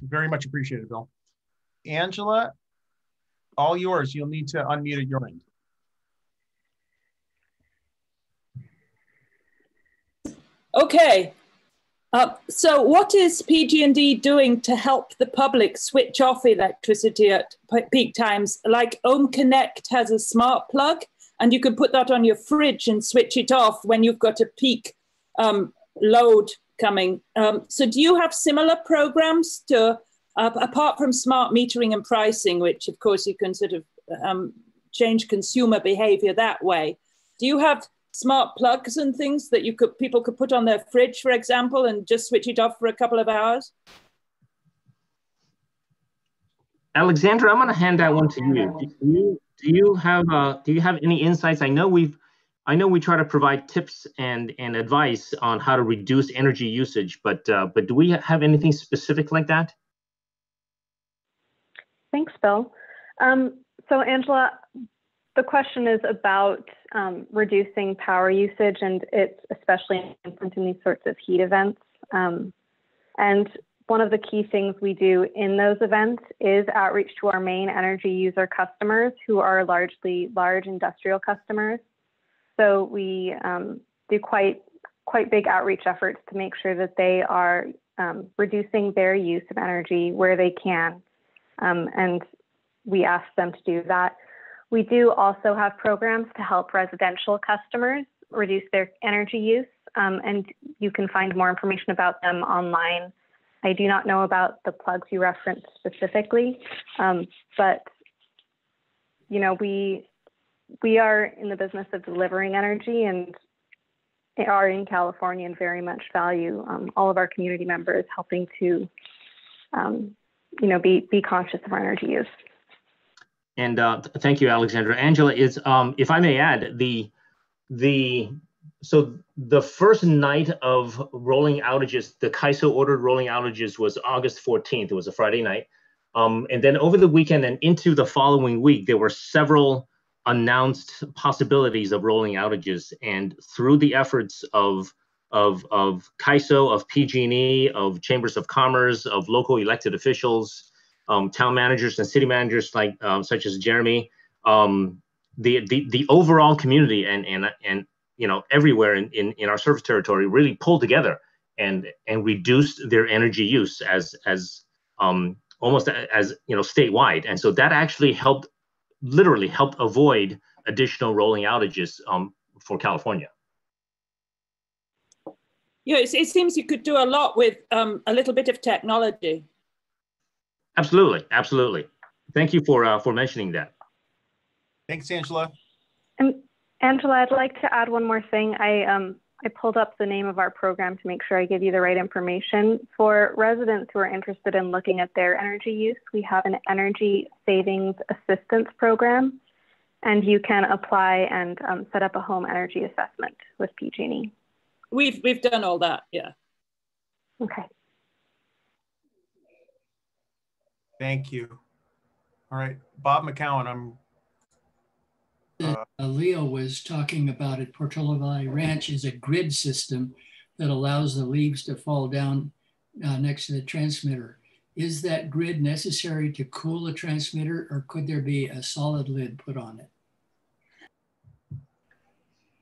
Very much appreciated, Bill. Angela, all yours. You'll need to unmute at your end. Okay. So what is PG&E doing to help the public switch off electricity at peak times? Like Ohm Connect has a smart plug, and you can put that on your fridge and switch it off when you've got a peak load coming. So do you have similar programs to, apart from smart metering and pricing, which of course you can sort of change consumer behavior that way? Do you have smart plugs and things that people could put on their fridge, for example, and just switch it off for a couple of hours? Alexandra, I'm going to hand that one to you. Do you have any insights? I know we try to provide tips and advice on how to reduce energy usage, but do we have anything specific like that? Thanks, Bill. So Angela, the question is about reducing power usage, and it's especially important in these sorts of heat events. And And one of the key things we do in those events is outreach to our main energy user customers, who are largely large industrial customers. So we do quite big outreach efforts to make sure that they are reducing their use of energy where they can. And we ask them to do that. We do also have programs to help residential customers reduce their energy use. And you can find more information about them online. I do not know about the plugs you referenced specifically, but you know, we are in the business of delivering energy and are in California and very much value all of our community members helping to, you know, be conscious of our energy use. And thank you, Alexandra. Angela, is if I may add, so the first night of rolling outages, the CAISO ordered rolling outages was August 14th. It was a Friday night. And then over the weekend and into the following week, there were several announced possibilities of rolling outages. And through the efforts of CAISO, of PG&E, of chambers of commerce, of local elected officials, town managers and city managers like such as Jeremy, the overall community and you know, everywhere in our service territory really pulled together and reduced their energy use as almost as, you know, statewide. And so that actually literally helped avoid additional rolling outages for California. Yeah, it seems you could do a lot with a little bit of technology. Absolutely, absolutely. Thank you for mentioning that. Thanks, Angela. And Angela, I'd like to add one more thing. I pulled up the name of our program to make sure I give you the right information. For residents who are interested in looking at their energy use, we have an energy savings assistance program, and you can apply and set up a home energy assessment with PG&E. We've done all that, yeah. Okay. Thank you. All right, Bob McCowan, Leo was talking about at Portola Valley Ranch is a grid system that allows the leaves to fall down next to the transmitter. Is that grid necessary to cool the transmitter, or could there be a solid lid put on it?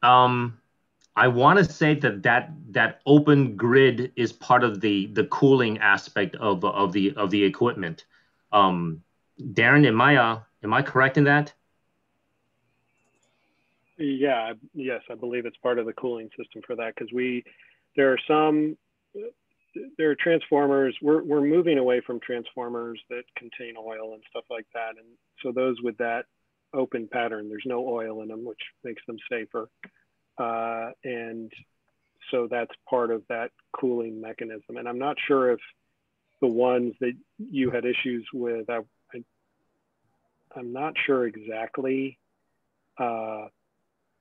I want to say that open grid is part of the cooling aspect of the equipment. Darren, am I correct in that? Yeah, yes, I believe it's part of the cooling system for that, because there are transformers. We're moving away from transformers that contain oil and stuff like that, and so those with that open pattern, there's no oil in them, which makes them safer, and so that's part of that cooling mechanism. And I'm not sure if the ones that you had issues with, I'm not sure exactly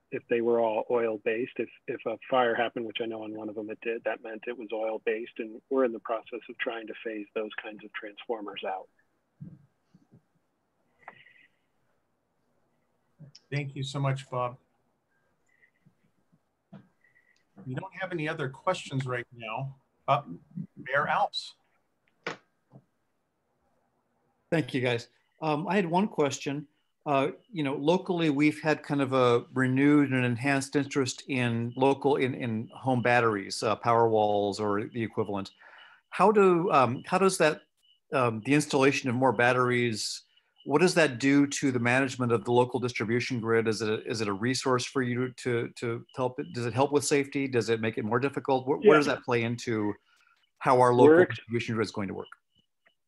if they were all oil-based. If a fire happened, which I know on one of them it did, that meant it was oil-based, and we're in the process of trying to phase those kinds of transformers out. Thank you so much, Bob. We don't have any other questions right now. Mayor Alps. Thank you, guys. I had one question. You know, locally, we've had kind of a renewed and enhanced interest in home batteries, power walls or the equivalent. How does that the installation of more batteries, what does that do to the management of the local distribution grid? Is it a resource for you to help? Does it help with safety? Does it make it more difficult? Where does that play into how our local distribution grid is going to work?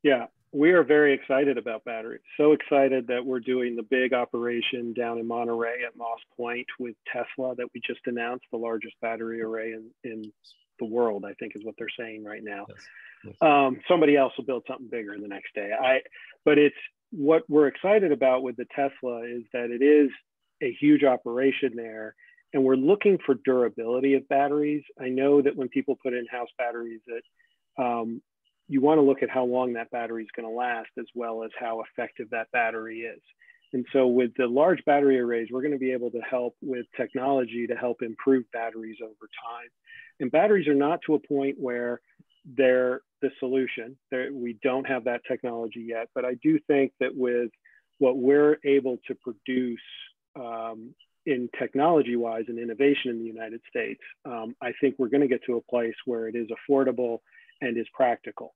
Yeah. We are very excited about batteries. So excited that we're doing the big operation down in Monterey at Moss Point with Tesla that we just announced, the largest battery array in the world, I think is what they're saying right now. Yes. Somebody else will build something bigger the next day. But it's what we're excited about with the Tesla is that it is a huge operation there, and we're looking for durability of batteries. I know that when people put in house batteries that you want to look at how long that battery is going to last, as well as how effective that battery is. And so with the large battery arrays, we're going to be able to help with technology to help improve batteries over time. And batteries are not to a point where they're the solution. We don't have that technology yet, but I do think that with what we're able to produce in technology-wise and innovation in the United States, I think we're going to get to a place where it is affordable and is practical.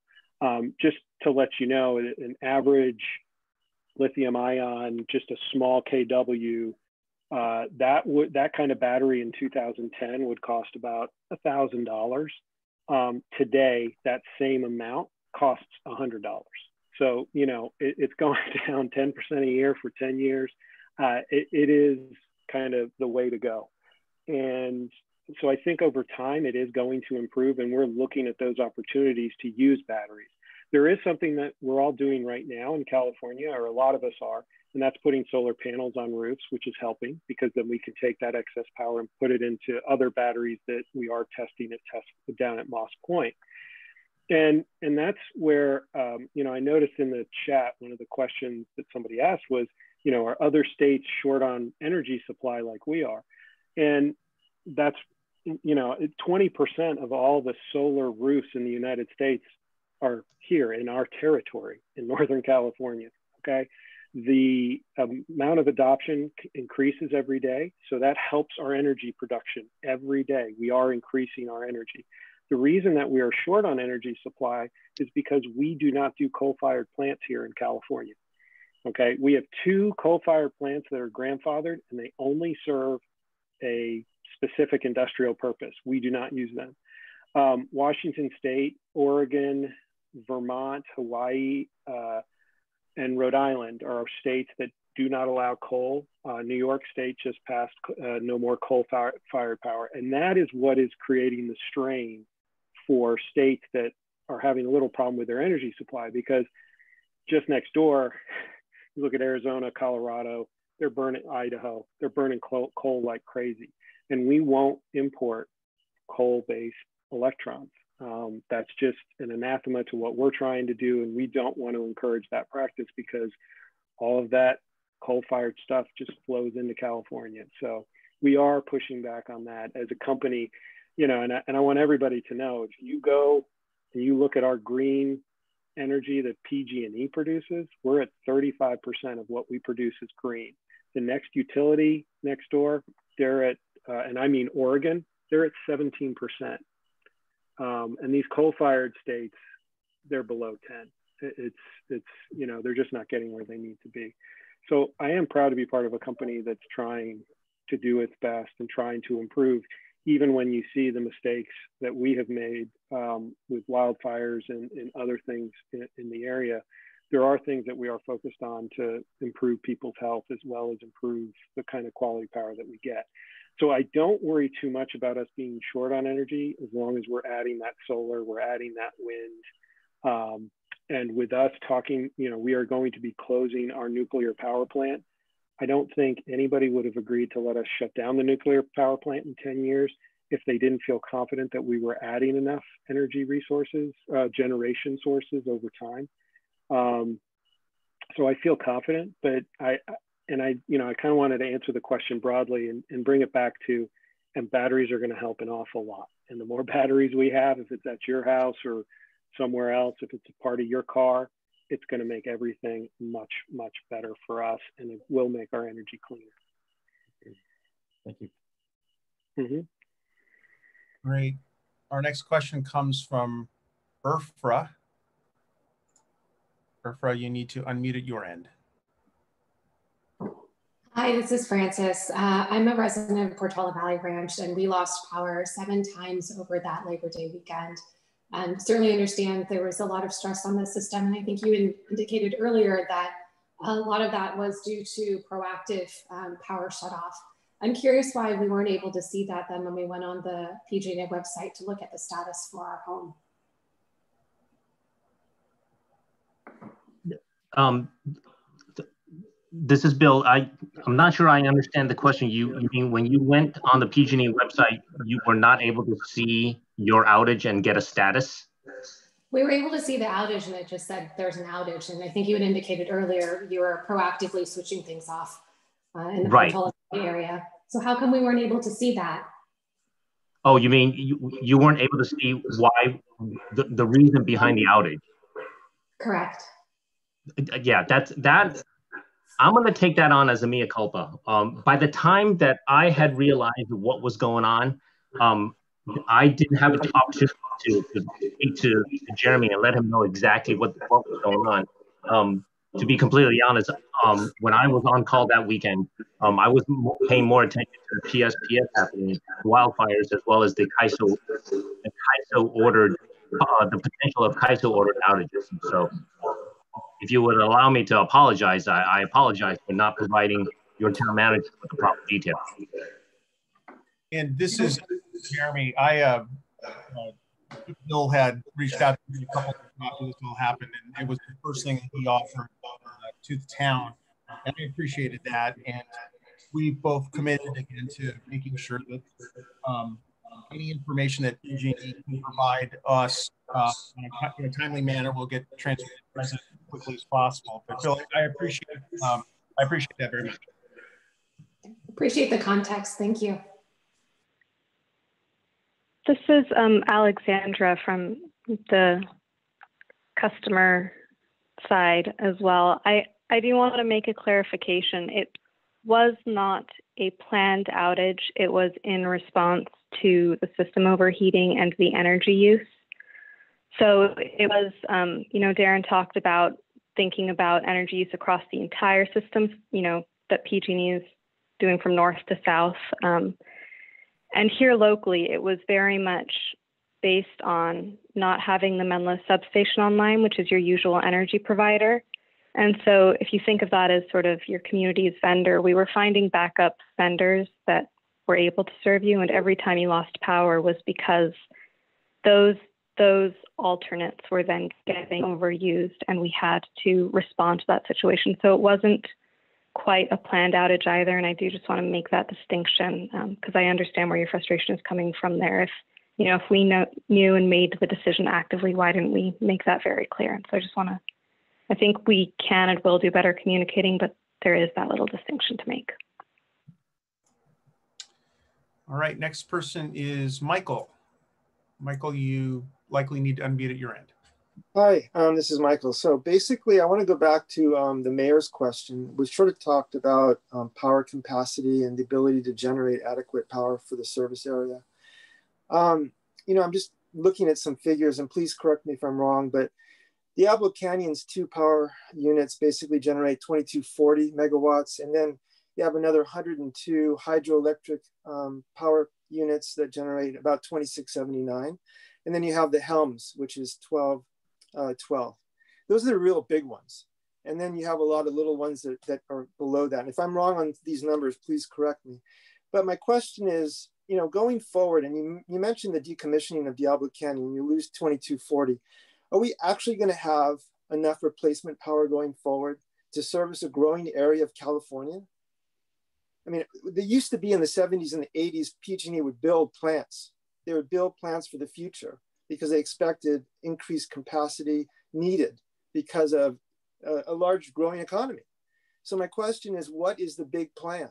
Just to let you know, an average lithium ion, just a small kW, that kind of battery in 2010 would cost about $1,000. Today, that same amount costs $100. So, you know, it's going down 10% a year for 10 years. It is kind of the way to go. And so I think over time it is going to improve, and we're looking at those opportunities to use batteries. There is something that we're all doing right now in California, or a lot of us are, and that's putting solar panels on roofs, which is helping, because then we can take that excess power and put it into other batteries that we are testing down at Moss Point. And that's where, you know, I noticed in the chat, one of the questions that somebody asked was, you know, are other states short on energy supply like we are? And that's, you know, 20% of all the solar roofs in the United States are here in our territory in Northern California, okay? The amount of adoption increases every day, so that helps our energy production every day. We are increasing our energy. The reason that we are short on energy supply is because we do not do coal-fired plants here in California, okay? We have 2 coal-fired plants that are grandfathered, and they only serve a specific industrial purpose. We do not use them. Washington State, Oregon, Vermont, Hawaii, and Rhode Island are our states that do not allow coal. New York State just passed no more coal-fired power. And that is what is creating the strain for states that are having a little problem with their energy supply, because just next door, you look at Arizona, Colorado, they're burning Idaho, they're burning coal like crazy. And we won't import coal-based electrons. That's just an anathema to what we're trying to do. And we don't want to encourage that practice, because all of that coal-fired stuff just flows into California. So we are pushing back on that as a company, you know, and I want everybody to know, if you go and you look at our green energy that PG&E produces, we're at 35% of what we produce is green. The next utility next door, they're at, and I mean Oregon, they're at 17%. And these coal-fired states, they're below 10. It's, you know, they're just not getting where they need to be. So I am proud to be part of a company that's trying to do its best and trying to improve, even when you see the mistakes that we have made with wildfires and other things in the area. There are things that we are focused on to improve people's health, as well as improve the kind of quality power that we get. So I don't worry too much about us being short on energy, as long as we're adding that solar, we're adding that wind. And with us talking, you know, we are going to be closing our nuclear power plant. I don't think anybody would have agreed to let us shut down the nuclear power plant in 10 years if they didn't feel confident that we were adding enough energy resources, generation sources over time. So I feel confident, but I you know, I kind of wanted to answer the question broadly and bring it back to, and batteries are going to help an awful lot. And the more batteries we have, if it's at your house or somewhere else, if it's a part of your car, it's going to make everything much, much better for us, and it will make our energy cleaner. Thank you. Mm-hmm. Great. Our next question comes from Urfra. Urfra, you need to unmute at your end. Hi, this is Frances. I'm a resident of Portola Valley Ranch, and we lost power 7 times over that Labor Day weekend. And certainly understand there was a lot of stress on the system. And I think you indicated earlier that a lot of that was due to proactive power shutoff. I'm curious why we weren't able to see that then when we went on the PG&E website to look at the status for our home. This is Bill. I'm not sure I understand the question. You mean when you went on the PG&E website, you were not able to see your outage and get a status? We were able to see the outage, and it just said there's an outage. And I think you had indicated earlier you were proactively switching things off in the Portola area. So how come we weren't able to see that? Oh, you mean you weren't able to see why the reason behind the outage? Correct. Yeah, that. I'm going to take that on as a mea culpa. By the time that I had realized what was going on, I didn't have an opportunity to speak to Jeremy and let him know exactly what was going on. To be completely honest, when I was on call that weekend, I was paying more attention to the PSPS happening, wildfires, as well as the CAISO ordered, the potential of CAISO ordered outages. So, if you would allow me to apologize, I apologize for not providing your town manager with the proper details. And this is Jeremy. Bill had reached out to me a couple of times after this all happened, and it was the first thing that he offered to the town, and I appreciated that. And we both committed again to making sure that any information that PG&E can provide us in a timely manner will get transmitted to the president as quickly as possible. But Bill, I appreciate that very much. Appreciate the context. Thank you. This is Alexandra from the customer side as well. I do want to make a clarification. It was not a planned outage. It was in response to the system overheating and the energy use. So it was, Darren talked about thinking about energy use across the entire system, that PG&E is doing from north to south. And here locally, it was very much based on not having the Menlo substation online, which is your usual energy provider. And so if you think of that as sort of your community's vendor, we were finding backup vendors that were able to serve you. And every time you lost power was because those alternates were then getting overused, and we had to respond to that situation. So it wasn't quite a planned outage either. And I do just want to make that distinction because I understand where your frustration is coming from there. If we knew and made the decision actively, why didn't we make that very clear? And so I think we can and will do better communicating, but there is that little distinction to make. All right, next person is Michael. Michael, you likely need to unmute at your end. Hi, this is Michael. So basically, I want to go back to the mayor's question. We sort of talked about power capacity and the ability to generate adequate power for the service area. I'm just looking at some figures, and please correct me if I'm wrong, but Diablo Canyon's 2 power units basically generate 2240 megawatts, and then you have another 102 hydroelectric power units that generate about 2679. And then you have the Helms, which is 12. Those are the real big ones. And then you have a lot of little ones that are below that. And if I'm wrong on these numbers, please correct me. But my question is, going forward, and you mentioned the decommissioning of Diablo Canyon, you lose 2240. Are we actually going to have enough replacement power going forward to service a growing area of California? I mean, they used to be in the 70s and the 80s, PG&E would build plants. They would build plants for the future because they expected increased capacity needed because of a large growing economy. So my question is, what is the big plan?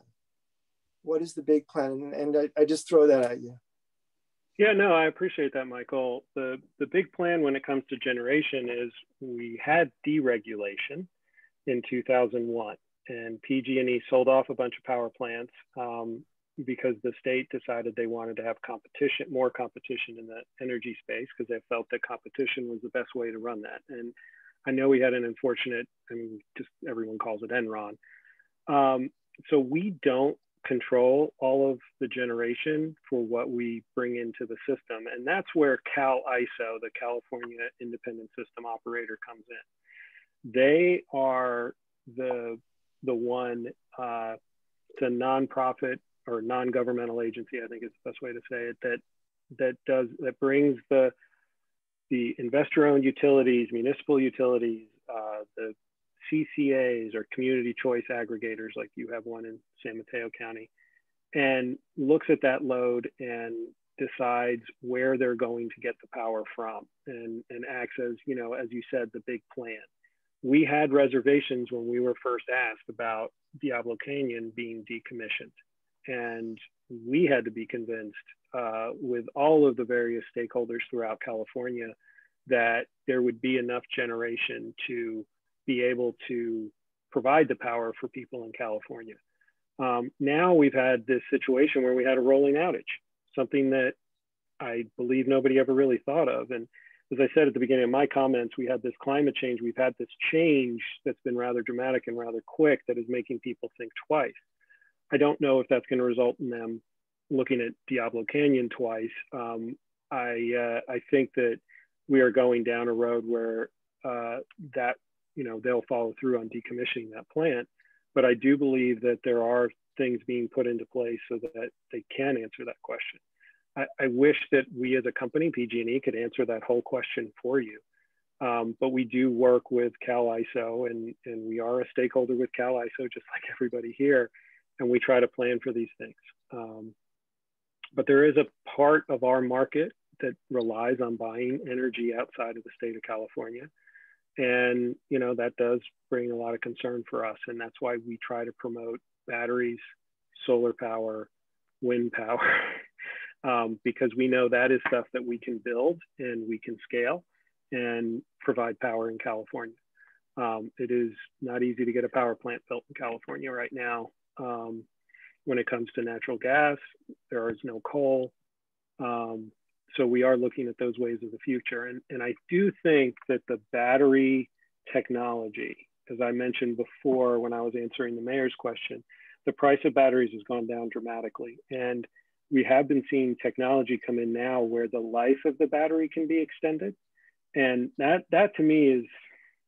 What is the big plan? And I just throw that at you. Yeah, no, I appreciate that, Michael. The big plan when it comes to generation is we had deregulation in 2001, and PG&E sold off a bunch of power plants because the state decided they wanted to have more competition in the energy space because they felt that competition was the best way to run that. And I know we had an unfortunate, just everyone calls it Enron. So we don't control all of the generation for what we bring into the system. And that's where CAISO, the California Independent System Operator, comes in. They are the one, it's a nonprofit or non-governmental agency, I think is the best way to say it, that brings the investor-owned utilities, municipal utilities, the CCAs or community choice aggregators, like you have one in San Mateo County, and looks at that load and decides where they're going to get the power from, and acts as, as you said, the big plan. We had reservations when we were first asked about Diablo Canyon being decommissioned, and we had to be convinced with all of the various stakeholders throughout California that there would be enough generation to be able to provide the power for people in California. Now we've had this situation where we had a rolling outage, something that I believe nobody ever really thought of. And as I said at the beginning of my comments, we had this climate change, we've had this change that's been rather dramatic and rather quick that is making people think twice. I don't know if that's going to result in them looking at Diablo Canyon twice. I think that we are going down a road where that, you know, they'll follow through on decommissioning that plant. But I do believe that there are things being put into place so that they can answer that question. I wish that we as a company, PG&E, could answer that whole question for you. But we do work with CAISO, and we are a stakeholder with CAISO, just like everybody here, and we try to plan for these things. But there is a part of our market that relies on buying energy outside of the state of California. And, you know, that does bring a lot of concern for us. And that's why we try to promote batteries, solar power, wind power, because we know that is stuff that we can build and we can scale and provide power in California. It is not easy to get a power plant built in California right now. When it comes to natural gas, there is no coal. So we are looking at those ways of the future. And I do think that the battery technology, as I mentioned before when I was answering the mayor's question, the price of batteries has gone down dramatically. And we have been seeing technology come in now where the life of the battery can be extended. And that to me is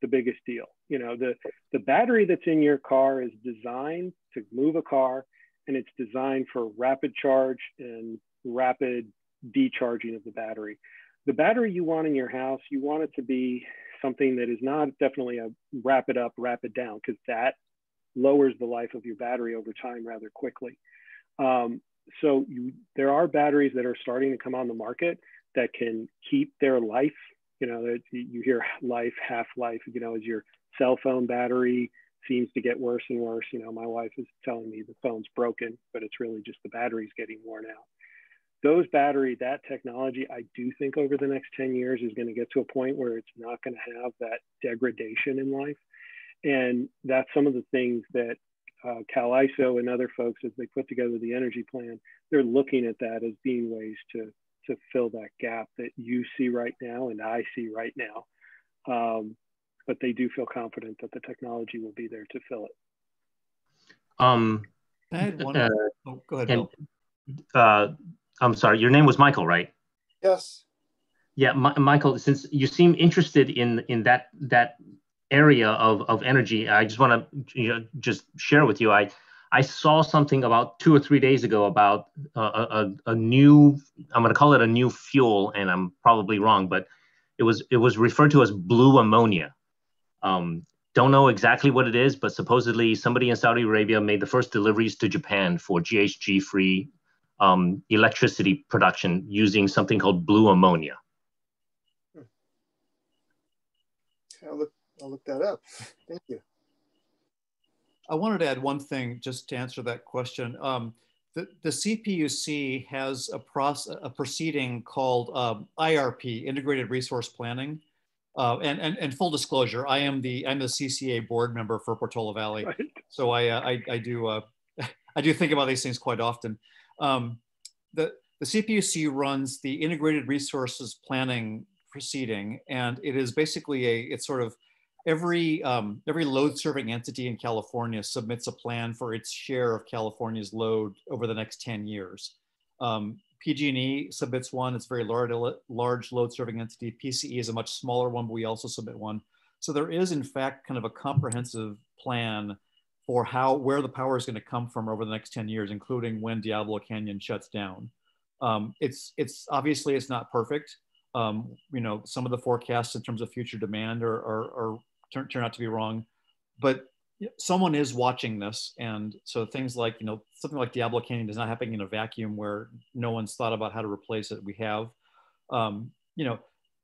the biggest deal. You know, the battery that's in your car is designed to move a car, and it's designed for rapid charge and rapid decharging of the battery. The battery you want in your house, you want it to be something that is not definitely a rapid up, rapid down, because that lowers the life of your battery over time rather quickly. So there are batteries that are starting to come on the market that can keep their life. You know, you hear life, half-life, you know, as your cell phone battery seems to get worse and worse. You know, my wife is telling me the phone's broken, but it's really just the battery's getting worn out. Those battery, that technology, I do think over the next 10 years is going to get to a point where it's not going to have that degradation in life. And that's some of the things that CAISO and other folks, as they put together the energy plan, they're looking at that as being ways to fill that gap that you see right now and I see right now. But they do feel confident that the technology will be there to fill it. I had one. Oh, go ahead, Bill. I'm sorry, your name was Michael, right? Yes. Yeah, Michael, since you seem interested in that area of energy, I just want to just share with you. I saw something about 2 or 3 days ago about a new, I'm going to call it a new fuel, and I'm probably wrong, but it was referred to as blue ammonia. Don't know exactly what it is, but supposedly somebody in Saudi Arabia made the first deliveries to Japan for GHG-free electricity production using something called blue ammonia. I'll look that up. Thank you. I wanted to add one thing just to answer that question. The CPUC has a proceeding called IRP, Integrated Resource Planning. And full disclosure, I'm the CCA board member for Portola Valley. Right. So I do think about these things quite often. The CPUC runs the Integrated Resources Planning proceeding, and it is basically it's sort of every load serving entity in California submits a plan for its share of California's load over the next 10 years. PG&E submits one. It's a very large load serving entity. PCE is a much smaller one, but we also submit one. So there is in fact kind of a comprehensive plan for where the power is going to come from over the next 10 years, including when Diablo Canyon shuts down. It's obviously it's not perfect. You know, some of the forecasts in terms of future demand turn out to be wrong, but someone is watching this. And so things like, you know, something like Diablo Canyon is not happening in a vacuum where no one's thought about how to replace it. We have, you know,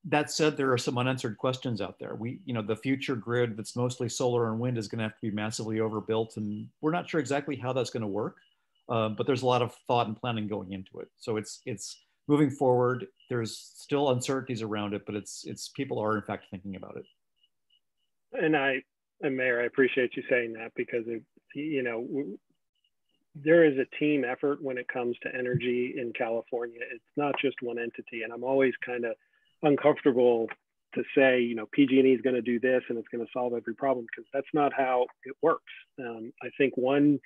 that said, there are some unanswered questions out there. You know, the future grid that's mostly solar and wind is going to have to be massively overbuilt, and we're not sure exactly how that's going to work. but there's a lot of thought and planning going into it. So it's moving forward. There's still uncertainties around it, but it's people are in fact thinking about it. And Mayor, I appreciate you saying that, because there is a team effort when it comes to energy in California. It's not just one entity, and I'm always kind of uncomfortable to say, PG&E is going to do this and it's going to solve every problem, because that's not how it works. I think a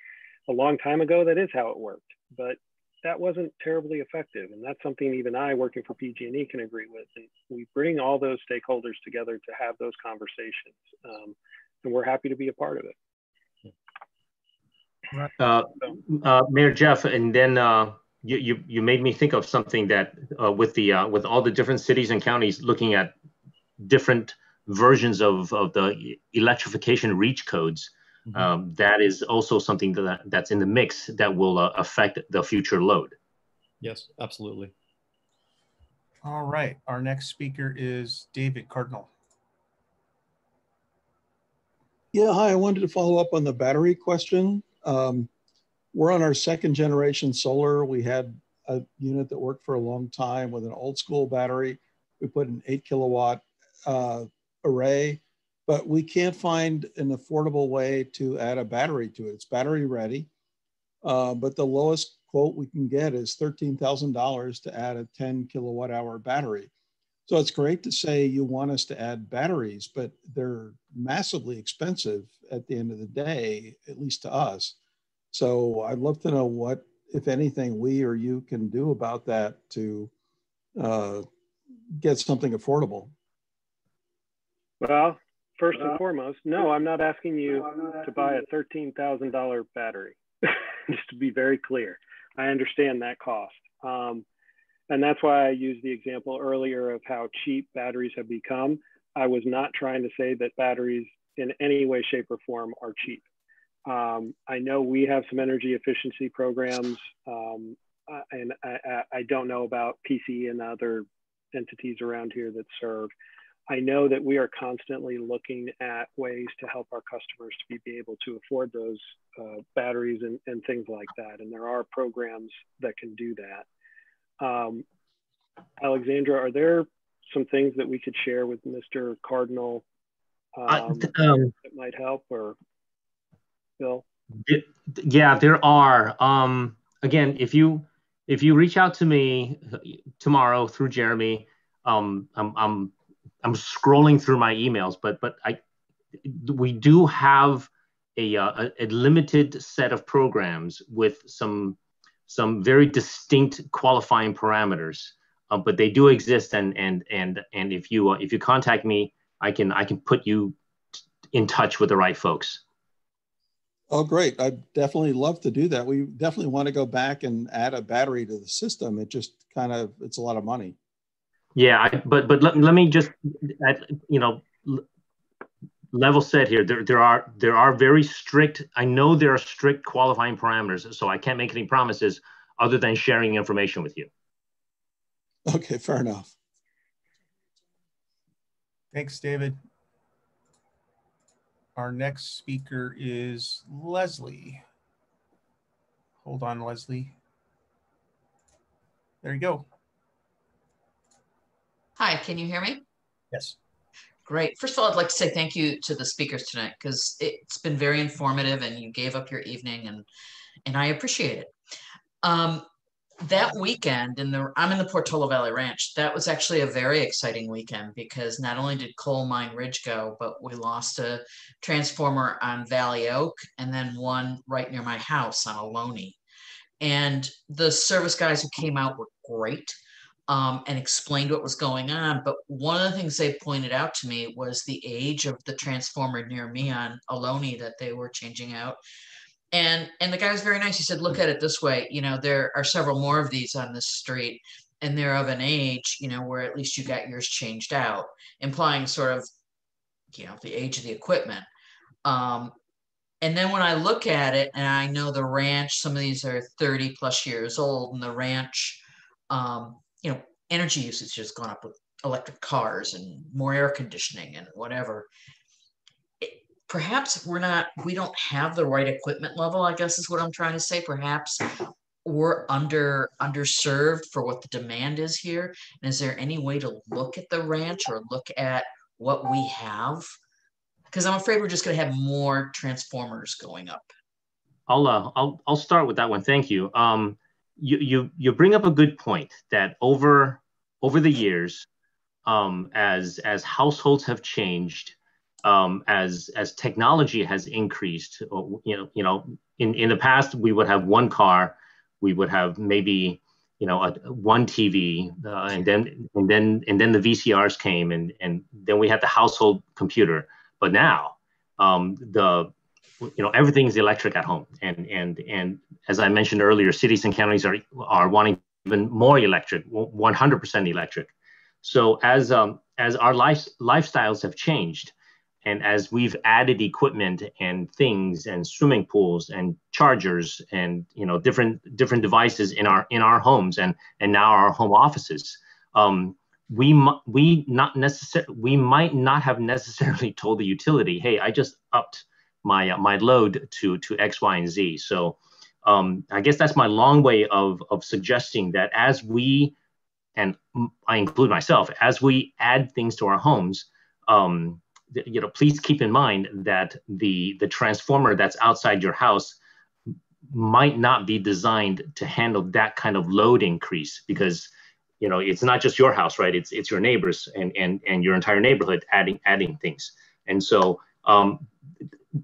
long time ago, that is how it worked, but that wasn't terribly effective. And that's something even I, working for PG&E, can agree with. And we bring all those stakeholders together to have those conversations. And we're happy to be a part of it. Mayor Jeff, and then you made me think of something that with all the different cities and counties looking at different versions of the electrification reach codes. That is also something that's in the mix that will affect the future load. Yes, absolutely. All right, our next speaker is David Cardinal. Yeah, hi, I wanted to follow up on the battery question. We're on our second generation solar. We had a unit that worked for a long time with an old school battery. We put an 8 kilowatt array, but we can't find an affordable way to add a battery to it. It's battery ready, but the lowest quote we can get is $13,000 to add a 10 kilowatt hour battery. So it's great to say you want us to add batteries, but they're massively expensive at the end of the day, at least to us. So I'd love to know what, if anything, we or you can do about that to get something affordable. Well, first and foremost, no, I'm not asking you to buy a $13,000 battery, just to be very clear. I understand that cost. And that's why I used the example earlier of how cheap batteries have become. I was not trying to say that batteries in any way, shape, or form are cheap. I know we have some energy efficiency programs, and I don't know about PCE and other entities around here that serve. I know that we are constantly looking at ways to help our customers to be able to afford those batteries and things like that. And there are programs that can do that. Alexandra, are there some things that we could share with Mr. Cardinal that might help, or Bill? Yeah, there are. Again, if you reach out to me tomorrow through Jeremy, I'm scrolling through my emails, but we do have a limited set of programs with some very distinct qualifying parameters, but they do exist. And if you contact me, I can put you in touch with the right folks. Oh, great. I'd definitely love to do that. We definitely want to go back and add a battery to the system. It just it's a lot of money. Yeah, but let me just, level set here. There are very strict, I know there are strict qualifying parameters, so I can't make any promises other than sharing information with you. Okay, fair enough. Thanks, David. Our next speaker is Leslie. Hold on, Leslie. There you go. Hi, can you hear me? Yes. Great. First of all, I'd like to say thank you to the speakers tonight, because it's been very informative and you gave up your evening, and I appreciate it. That weekend, I'm in the Portola Valley Ranch. That was actually a very exciting weekend, because not only did Coal Mine Ridge go, but we lost a transformer on Valley Oak, and then one right near my house on Ohlone. And the service guys who came out were great. And explained what was going on. But one of the things they pointed out to me was the age of the transformer near me on Ohlone that they were changing out. And the guy was very nice. He said, look at it this way, there are several more of these on this street, and they're of an age, where at least you got yours changed out, implying sort of, the age of the equipment. And then when I look at it, and I know the ranch, some of these are 30 plus years old, and the ranch, energy usage has gone up with electric cars and more air conditioning and whatever. perhaps we don't have the right equipment level, I guess is what I'm trying to say. Perhaps we're underserved for what the demand is here. And is there any way to look at the ranch or look at what we have? Because I'm afraid we're just going to have more transformers going up. I'll start with that one. Thank you. You bring up a good point that over the years, as households have changed, as technology has increased, in the past we would have one car, we would have maybe one TV, and then the VCRs came, and then we had the household computer. But now, everything's electric at home, and as I mentioned earlier, cities and counties are wanting even more electric, 100% electric. So as our lifestyles have changed, and as we've added equipment and things and swimming pools and chargers and different devices in our homes and now our home offices, we might not have necessarily told the utility, hey, I just upped my load to X, Y, and Z. So I guess that's my long way of suggesting that as we, and I include myself, as we add things to our homes, please keep in mind that the transformer that's outside your house might not be designed to handle that kind of load increase, because it's not just your house, right? It's your neighbors and your entire neighborhood adding things. And so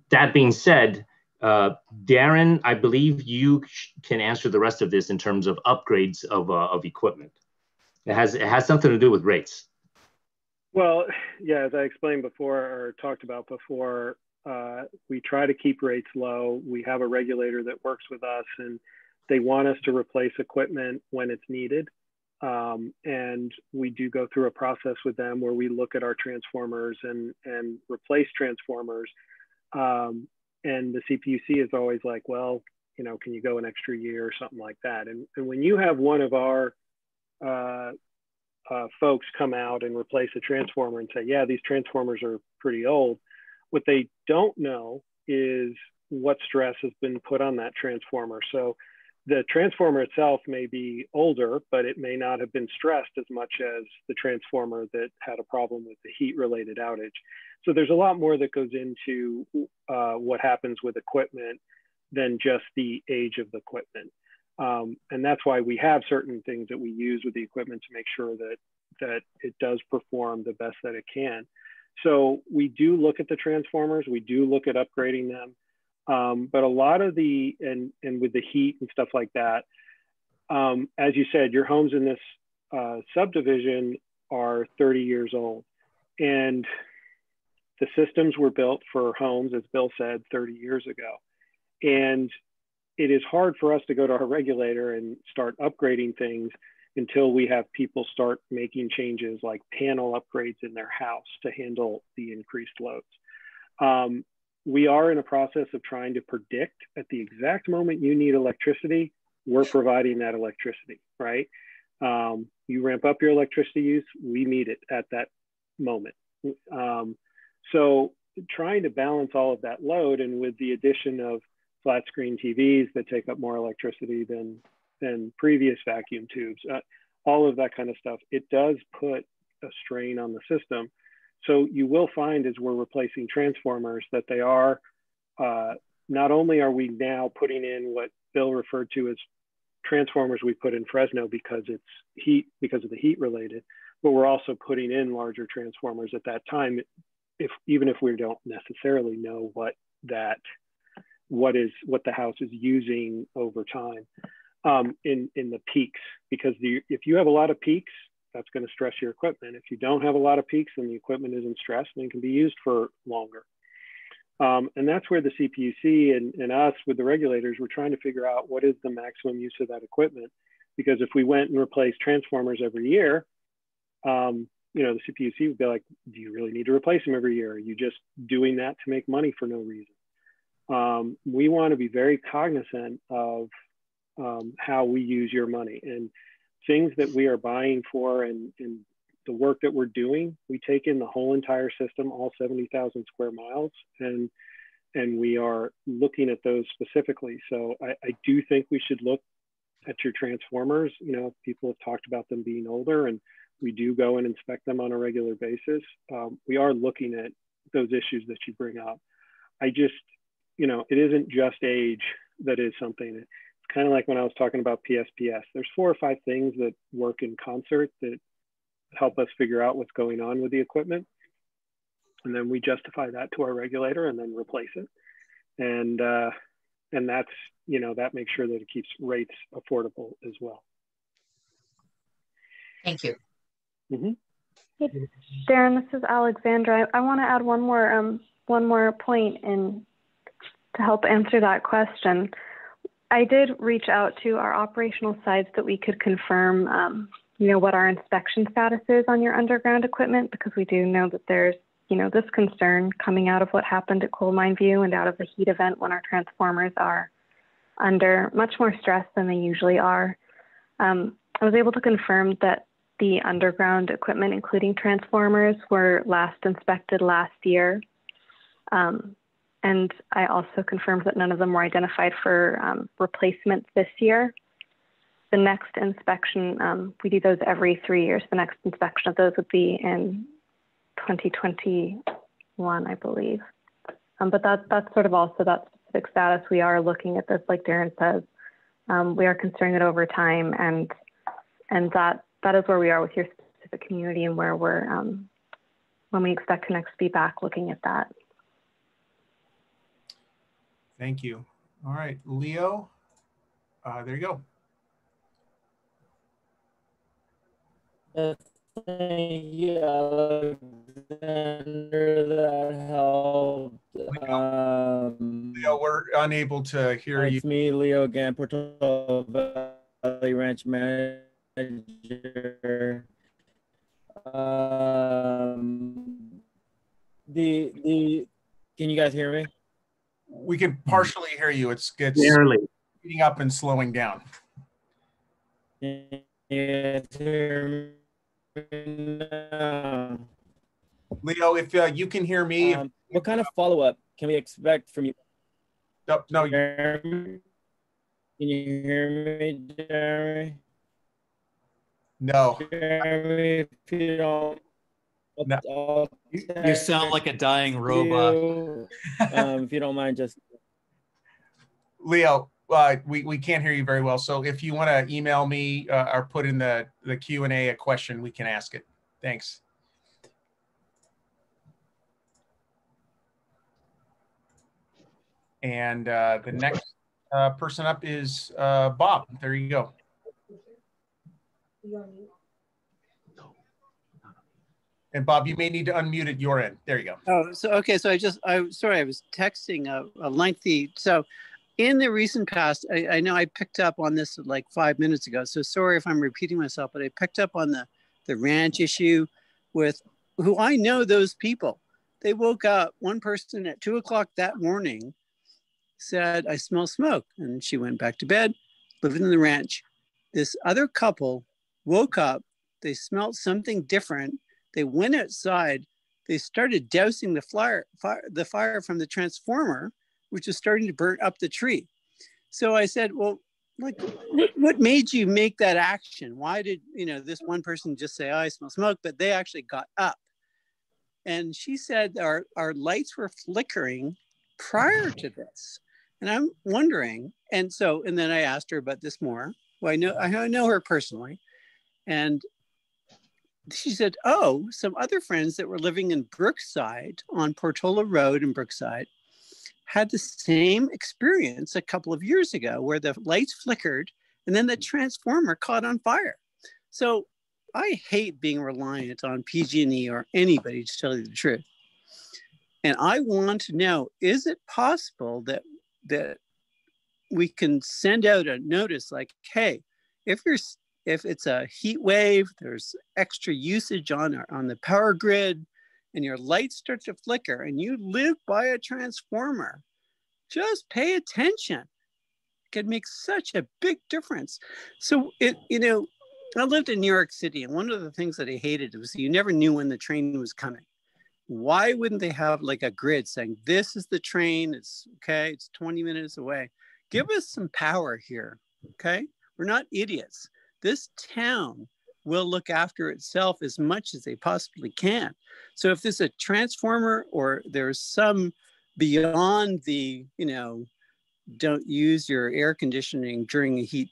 that being said, Darren, I believe you can answer the rest of this in terms of upgrades of equipment. It has something to do with rates. Well, yeah, as I explained before or talked about before, we try to keep rates low. We have a regulator that works with us, and they want us to replace equipment when it's needed. And we do go through a process with them where we look at our transformers and replace transformers. And the CPUC is always like, well, can you go an extra year or something like that? And when you have one of our folks come out and replace a transformer and say, yeah, these transformers are pretty old, what they don't know is what stress has been put on that transformer. So the transformer itself may be older, but it may not have been stressed as much as the transformer that had a problem with the heat-related outage. So there's a lot more that goes into what happens with equipment than just the age of the equipment. And that's why we have certain things that we use with the equipment to make sure that it does perform the best that it can. So we do look at the transformers, we do look at upgrading them. But a lot of and with the heat and stuff like that, as you said, your homes in this subdivision are 30 years old. And the systems were built for homes, as Bill said, 30 years ago. And it is hard for us to go to our regulator and start upgrading things until we have people start making changes like panel upgrades in their house to handle the increased loads. We are in a process of trying to predict at the exact moment you need electricity, we're providing that electricity, right? You ramp up your electricity use, we meet it at that moment. So trying to balance all of that load, and with the addition of flat screen TVs that take up more electricity than previous vacuum tubes, all of that kind of stuff, it does put a strain on the system. So you will find as we're replacing transformers that they are, not only are we now putting in what Bill referred to as transformers we put in Fresno because it's heat, because of the heat related, but we're also putting in larger transformers at that time, even if we don't necessarily know what the house is using over time in the peaks, because if you have a lot of peaks, that's going to stress your equipment. If you don't have a lot of peaks, then the equipment isn't stressed and it can be used for longer. And that's where the CPUC and us with the regulators, we're trying to figure out what is the maximum use of that equipment. Because if we went and replaced transformers every year, the CPUC would be like, do you really need to replace them every year? Are you just doing that to make money for no reason? We want to be very cognizant of how we use your money, and things that we are buying for and the work that we're doing, we take in the whole entire system, all 70,000 square miles, and we are looking at those specifically. So I do think we should look at your transformers. You know, people have talked about them being older, and we do go and inspect them on a regular basis. We are looking at those issues that you bring up. I just, you know, it isn't just age that is something. It's kind of like when I was talking about PSPS. There's 4 or 5 things that work in concert that help us figure out what's going on with the equipment. And then we justify that to our regulator and then replace it. And that's, you know, that makes sure that it keeps rates affordable as well. Thank you. Hey, Darren, this is Alexandra. I want to add one more point in to help answer that question. I did reach out to our operational sites that we could confirm, you know, what our inspection status is on your underground equipment, because we do know that there's, you know, this concern coming out of what happened at Coal Mine View and out of the heat event when our transformers are under much more stress than they usually are. I was able to confirm that the underground equipment, including transformers, were last inspected last year. And I also confirmed that none of them were identified for replacement this year. The next inspection, we do those every 3 years. The next inspection of those would be in 2021, I believe. But that's sort of also that specific status. We are looking at this, like Darren says. We are considering it over time, and that is where we are with your specific community and where we're, when we expect to next be back looking at that. Thank you. All right, Leo, there you go. Thank you, Alexander. That helped. Leo, we're unable to hear you. It's me, Leo, again, Portola Valley Ranch Manager. Can you guys hear me? We can partially hear you. It's barely speeding up and slowing down. Can you hear me now? Leo, if you can hear me. What kind of follow-up can we expect from you? No. Jeremy? Can you hear me, Jeremy? No. Jeremy, if you don't, no. You sound like a dying robot. If you don't mind, just Leo, we can't hear you very well. So if you want to email me or put in the Q&A a question, we can ask it. Thanks. And the next person up is Bob. There you go. And Bob, you may need to unmute at your end. There you go. Oh, so okay. So I was texting a lengthy. So in the recent past, I know I picked up on this like 5 minutes ago. So sorry if I'm repeating myself, but I picked up on the ranch issue with who I know those people. They woke up, one person at 2 o'clock that morning said, I smell smoke. And she went back to bed, lived in the ranch. This other couple woke up, they smelled something different. They went outside, they started dousing the fire from the transformer, which is starting to burn up the tree. So I said, well, like, what made you make that action? Why did, this one person just say, oh, I smell smoke, but they actually got up. And she said our lights were flickering prior to this. And I'm wondering, and then I asked her about this more. Well, I know her personally. And she said, oh, some other friends that were living in Brookside on Portola Road in Brookside had the same experience a couple of years ago where the lights flickered and then the transformer caught on fire. So I hate being reliant on PG&E or anybody to tell you the truth. And I want to know, is it possible that we can send out a notice like, hey, if it's a heat wave, there's extra usage on the power grid, and your lights start to flicker, and you live by a transformer, just pay attention. It can make such a big difference. So I lived in New York City, and one of the things that I hated was you never knew when the train was coming. Why wouldn't they have like a grid saying, this is the train, it's okay, it's 20 minutes away. Give us some power here, okay? We're not idiots. This town will look after itself as much as they possibly can. So if there's a transformer or there's some beyond the, you know, don't use your air conditioning during the heat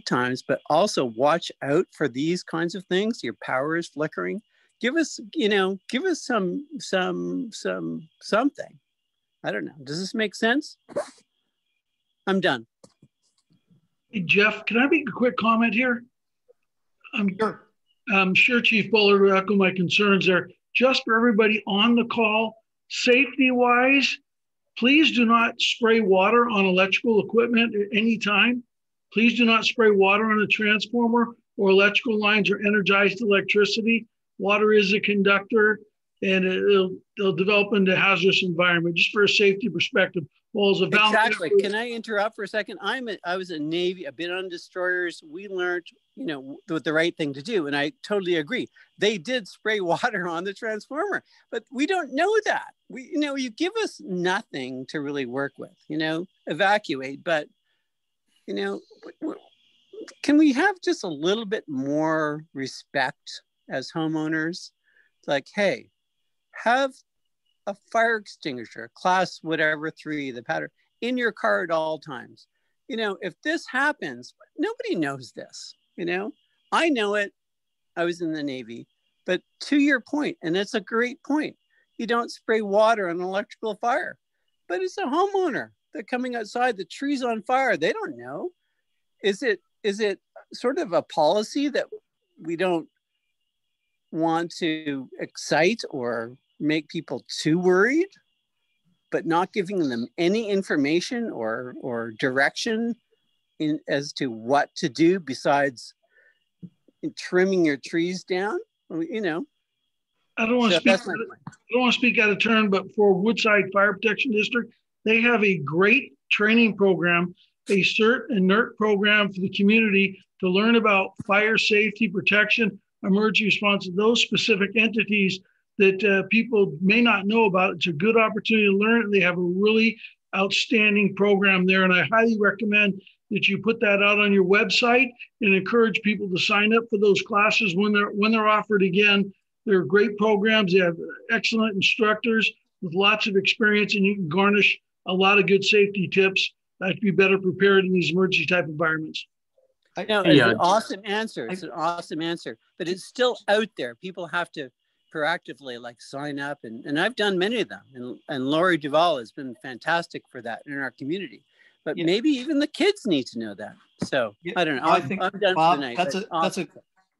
times, but also watch out for these kinds of things. Your power is flickering. Give us, you know, give us something. I don't know. Does this make sense? I'm done. Hey, Jeff, can I make a quick comment here? Sure. I'm sure Chief Bullard will echo my concerns there. Just for everybody on the call, safety-wise, please do not spray water on electrical equipment at any time. Please do not spray water on a transformer or electrical lines or energized electricity. Water is a conductor, and it'll develop into a hazardous environment, just for a safety perspective. Exactly. Can I interrupt for a second? I was in Navy. I've been on destroyers. We learned, you know, the right thing to do, and I totally agree. They did spray water on the transformer, but we don't know that. You know, you give us nothing to really work with. You know, evacuate, but you know, can we have just a little bit more respect as homeowners? It's like, hey, have a fire extinguisher, class whatever 3, the pattern, in your car at all times. You know, if this happens, nobody knows this, you know? I know it, I was in the Navy, but to your point, and it's a great point, you don't spray water on an electrical fire, but it's a homeowner. They're coming outside, the tree's on fire, they don't know. Is it sort of a policy that we don't want to excite or make people too worried, but not giving them any information or direction as to what to do besides trimming your trees down? You know, I don't want to speak out of turn, but for Woodside Fire Protection District, they have a great training program, a CERT and NERT program for the community to learn about fire safety, protection, emergency response, those specific entities that people may not know about. It's a good opportunity to learn. They have a really outstanding program there, and I highly recommend that you put that out on your website and encourage people to sign up for those classes when they're offered again. They're great programs. They have excellent instructors with lots of experience, and you can garnish a lot of good safety tips to be better prepared in these emergency type environments. No, it's an awesome answer. It's an awesome answer, but it's still out there. People have to proactively like sign up, and I've done many of them, and Lori Duval has been fantastic for that in our community. But maybe even the kids need to know that. So I don't know. I think, I'm done Bob, for the night.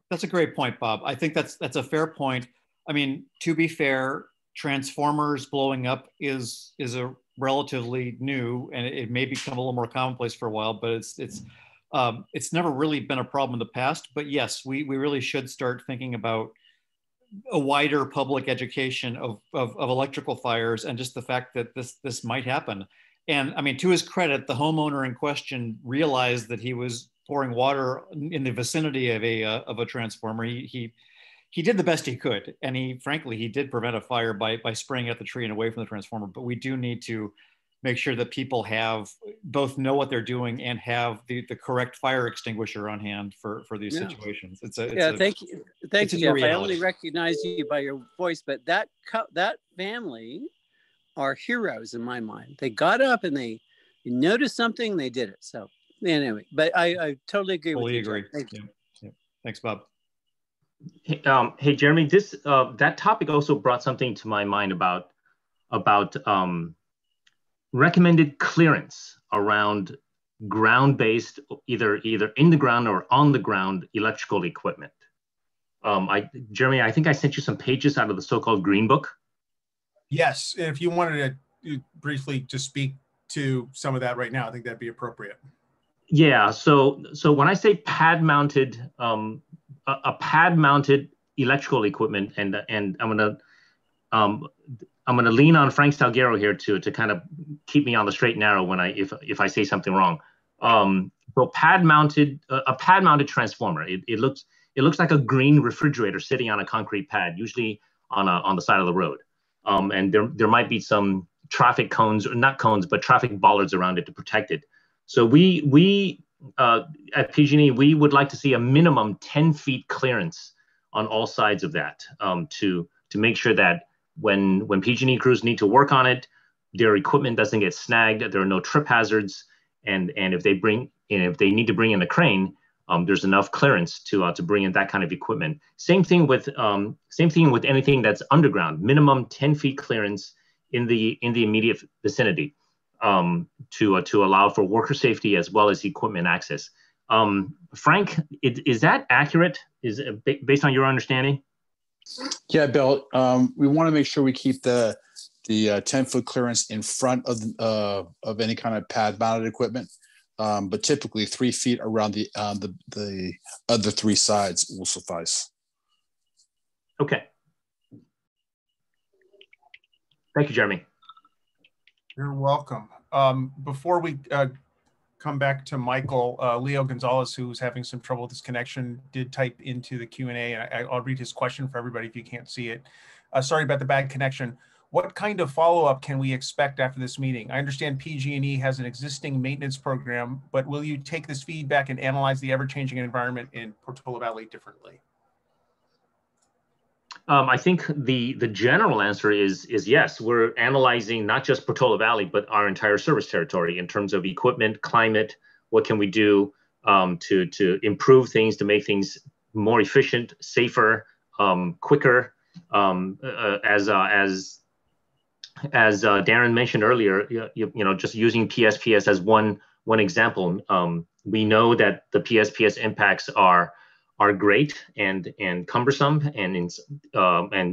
That's a great point, Bob. I think that's a fair point. I mean, to be fair, transformers blowing up is a relatively new, and it may become a little more commonplace for a while, but it's never really been a problem in the past. But yes, we really should start thinking about a wider public education of electrical fires and just the fact that this might happen. And I mean, to his credit, the homeowner in question realized that he was pouring water in the vicinity of a transformer. He did the best he could, and he did prevent a fire by spraying at the tree and away from the transformer. But we do need to make sure that people both know what they're doing and have the correct fire extinguisher on hand for these situations. Thank you, Jeff. I only recognize you by your voice, but that family are heroes in my mind. They got up and they noticed something, they did it. So anyway, but I totally agree with you. Agree. Thank you. Yeah. Thanks, Bob. Hey, Jeremy, that topic also brought something to my mind about recommended clearance around ground-based, either in the ground or on the ground electrical equipment. Jeremy, I think I sent you some pages out of the so-called Green Book. Yes, if you wanted to briefly just speak to some of that right now, I think that'd be appropriate. Yeah, so when I say pad-mounted, a pad-mounted electrical equipment, and I'm gonna lean on Frank Salguero here to kind of keep me on the straight and narrow if I say something wrong. So a pad-mounted transformer, it it looks like a green refrigerator sitting on a concrete pad, usually on the side of the road. And there might be some traffic cones, or not cones, but traffic bollards around it to protect it. So we at PG&E, we would like to see a minimum 10 feet clearance on all sides of that, to make sure that when PG&E crews need to work on it, their equipment doesn't get snagged, there are no trip hazards, and if they need to bring in a crane, there's enough clearance to bring in that kind of equipment. Same thing with anything that's underground. Minimum 10 feet clearance in the immediate vicinity, to allow for worker safety as well as equipment access. Frank, is that accurate? Is it based on your understanding? Yeah, Bill. We want to make sure we keep the 10-foot clearance in front of any kind of pad-mounted equipment, but typically 3 feet around the other 3 sides will suffice. Okay. Thank you, Jeremy. You're welcome. Before we come back to Michael, Leo Gonzalez, who's having some trouble with his connection, did type into the Q&A. I'll read his question for everybody if you can't see it. Sorry about the bad connection. What kind of follow-up can we expect after this meeting? I understand PG&E has an existing maintenance program, but will you take this feedback and analyze the ever-changing environment in Portola Valley differently? I think the general answer is yes. We're analyzing not just Portola Valley, but our entire service territory in terms of equipment, climate. What can we do to improve things, to make things more efficient, safer, quicker? As Darren mentioned earlier, just using PSPS as one example. We know that the PSPS impacts are great and cumbersome, and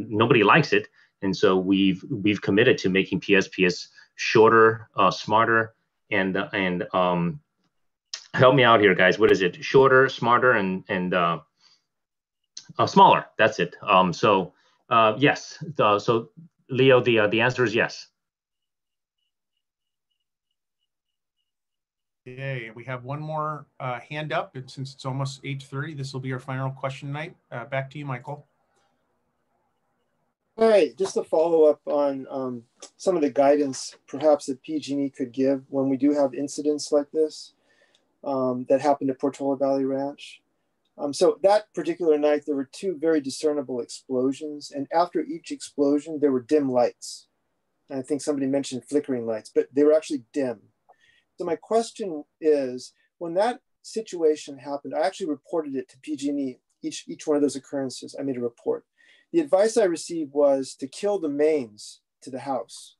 nobody likes it. And so we've committed to making PSPS shorter, smarter, and help me out here, guys. What is it? Shorter, smarter, and smaller. That's it. Yes. So Leo, the answer is yes. Okay, we have one more hand up, and since it's almost 8:30, this will be our final question night. Back to you, Michael. All right, just to follow up on some of the guidance perhaps that PG&E could give when we do have incidents like this that happened at Portola Valley Ranch. So that particular night, there were 2 very discernible explosions, and after each explosion, there were dim lights. And I think somebody mentioned flickering lights, but they were actually dim. So my question is, when that situation happened, I actually reported it to PG&E, each one of those occurrences, I made a report. The advice I received was to kill the mains to the house.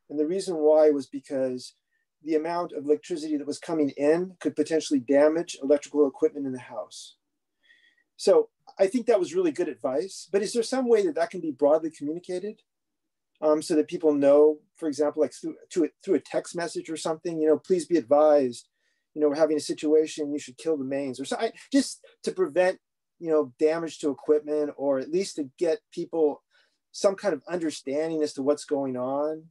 And the reason why was because the amount of electricity that was coming in could potentially damage electrical equipment in the house. So I think that was really good advice, but is there some way that that can be broadly communicated? So that people know, for example, like through a text message or something, please be advised, we're having a situation, you should kill the mains, or so, just to prevent, damage to equipment, or at least to get people some kind of understanding as to what's going on.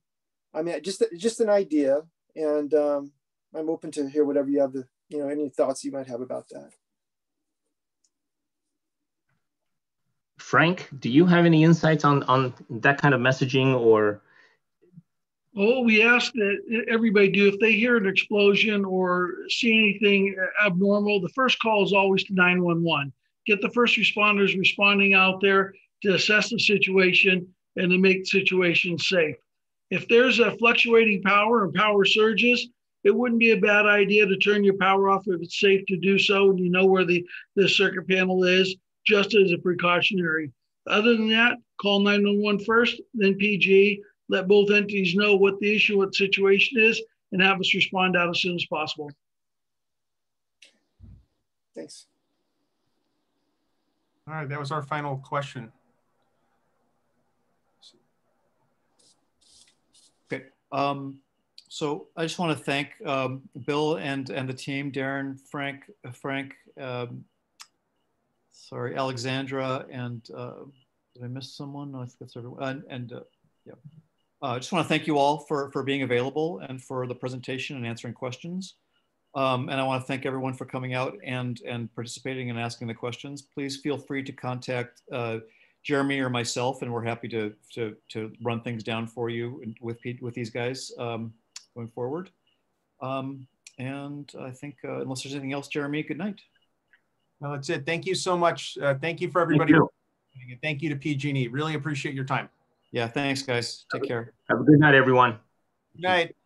I mean, just an idea, and I'm open to hear whatever you have any thoughts you might have about that. Frank, do you have any insights on that kind of messaging? Or well, we ask that everybody do, if they hear an explosion or see anything abnormal, the first call is always to 911. Get the first responders responding out there to assess the situation and to make the situation safe. If there's a fluctuating power and power surges, it wouldn't be a bad idea to turn your power off if it's safe to do so and you know where the circuit panel is, just as a precautionary. Other than that, call 911 first, then PG, let both entities know what the issue, what the situation is, and have us respond out as soon as possible. Thanks. All right, that was our final question. Okay, so I just want to thank Bill and the team, Darren, Frank, sorry, Alexandra, and did I miss someone? No, I think that's everyone. Yeah, I just want to thank you all for being available and for the presentation and answering questions. And I want to thank everyone for coming out and participating and asking the questions. Please feel free to contact Jeremy or myself, and we're happy to run things down for you with these guys going forward. And I think unless there's anything else, Jeremy, good night. No, that's it. Thank you so much. Thank you for everybody. Thank you to PG&E. Really appreciate your time. Yeah, thanks, guys. Take care. Have a good night, everyone. Good night.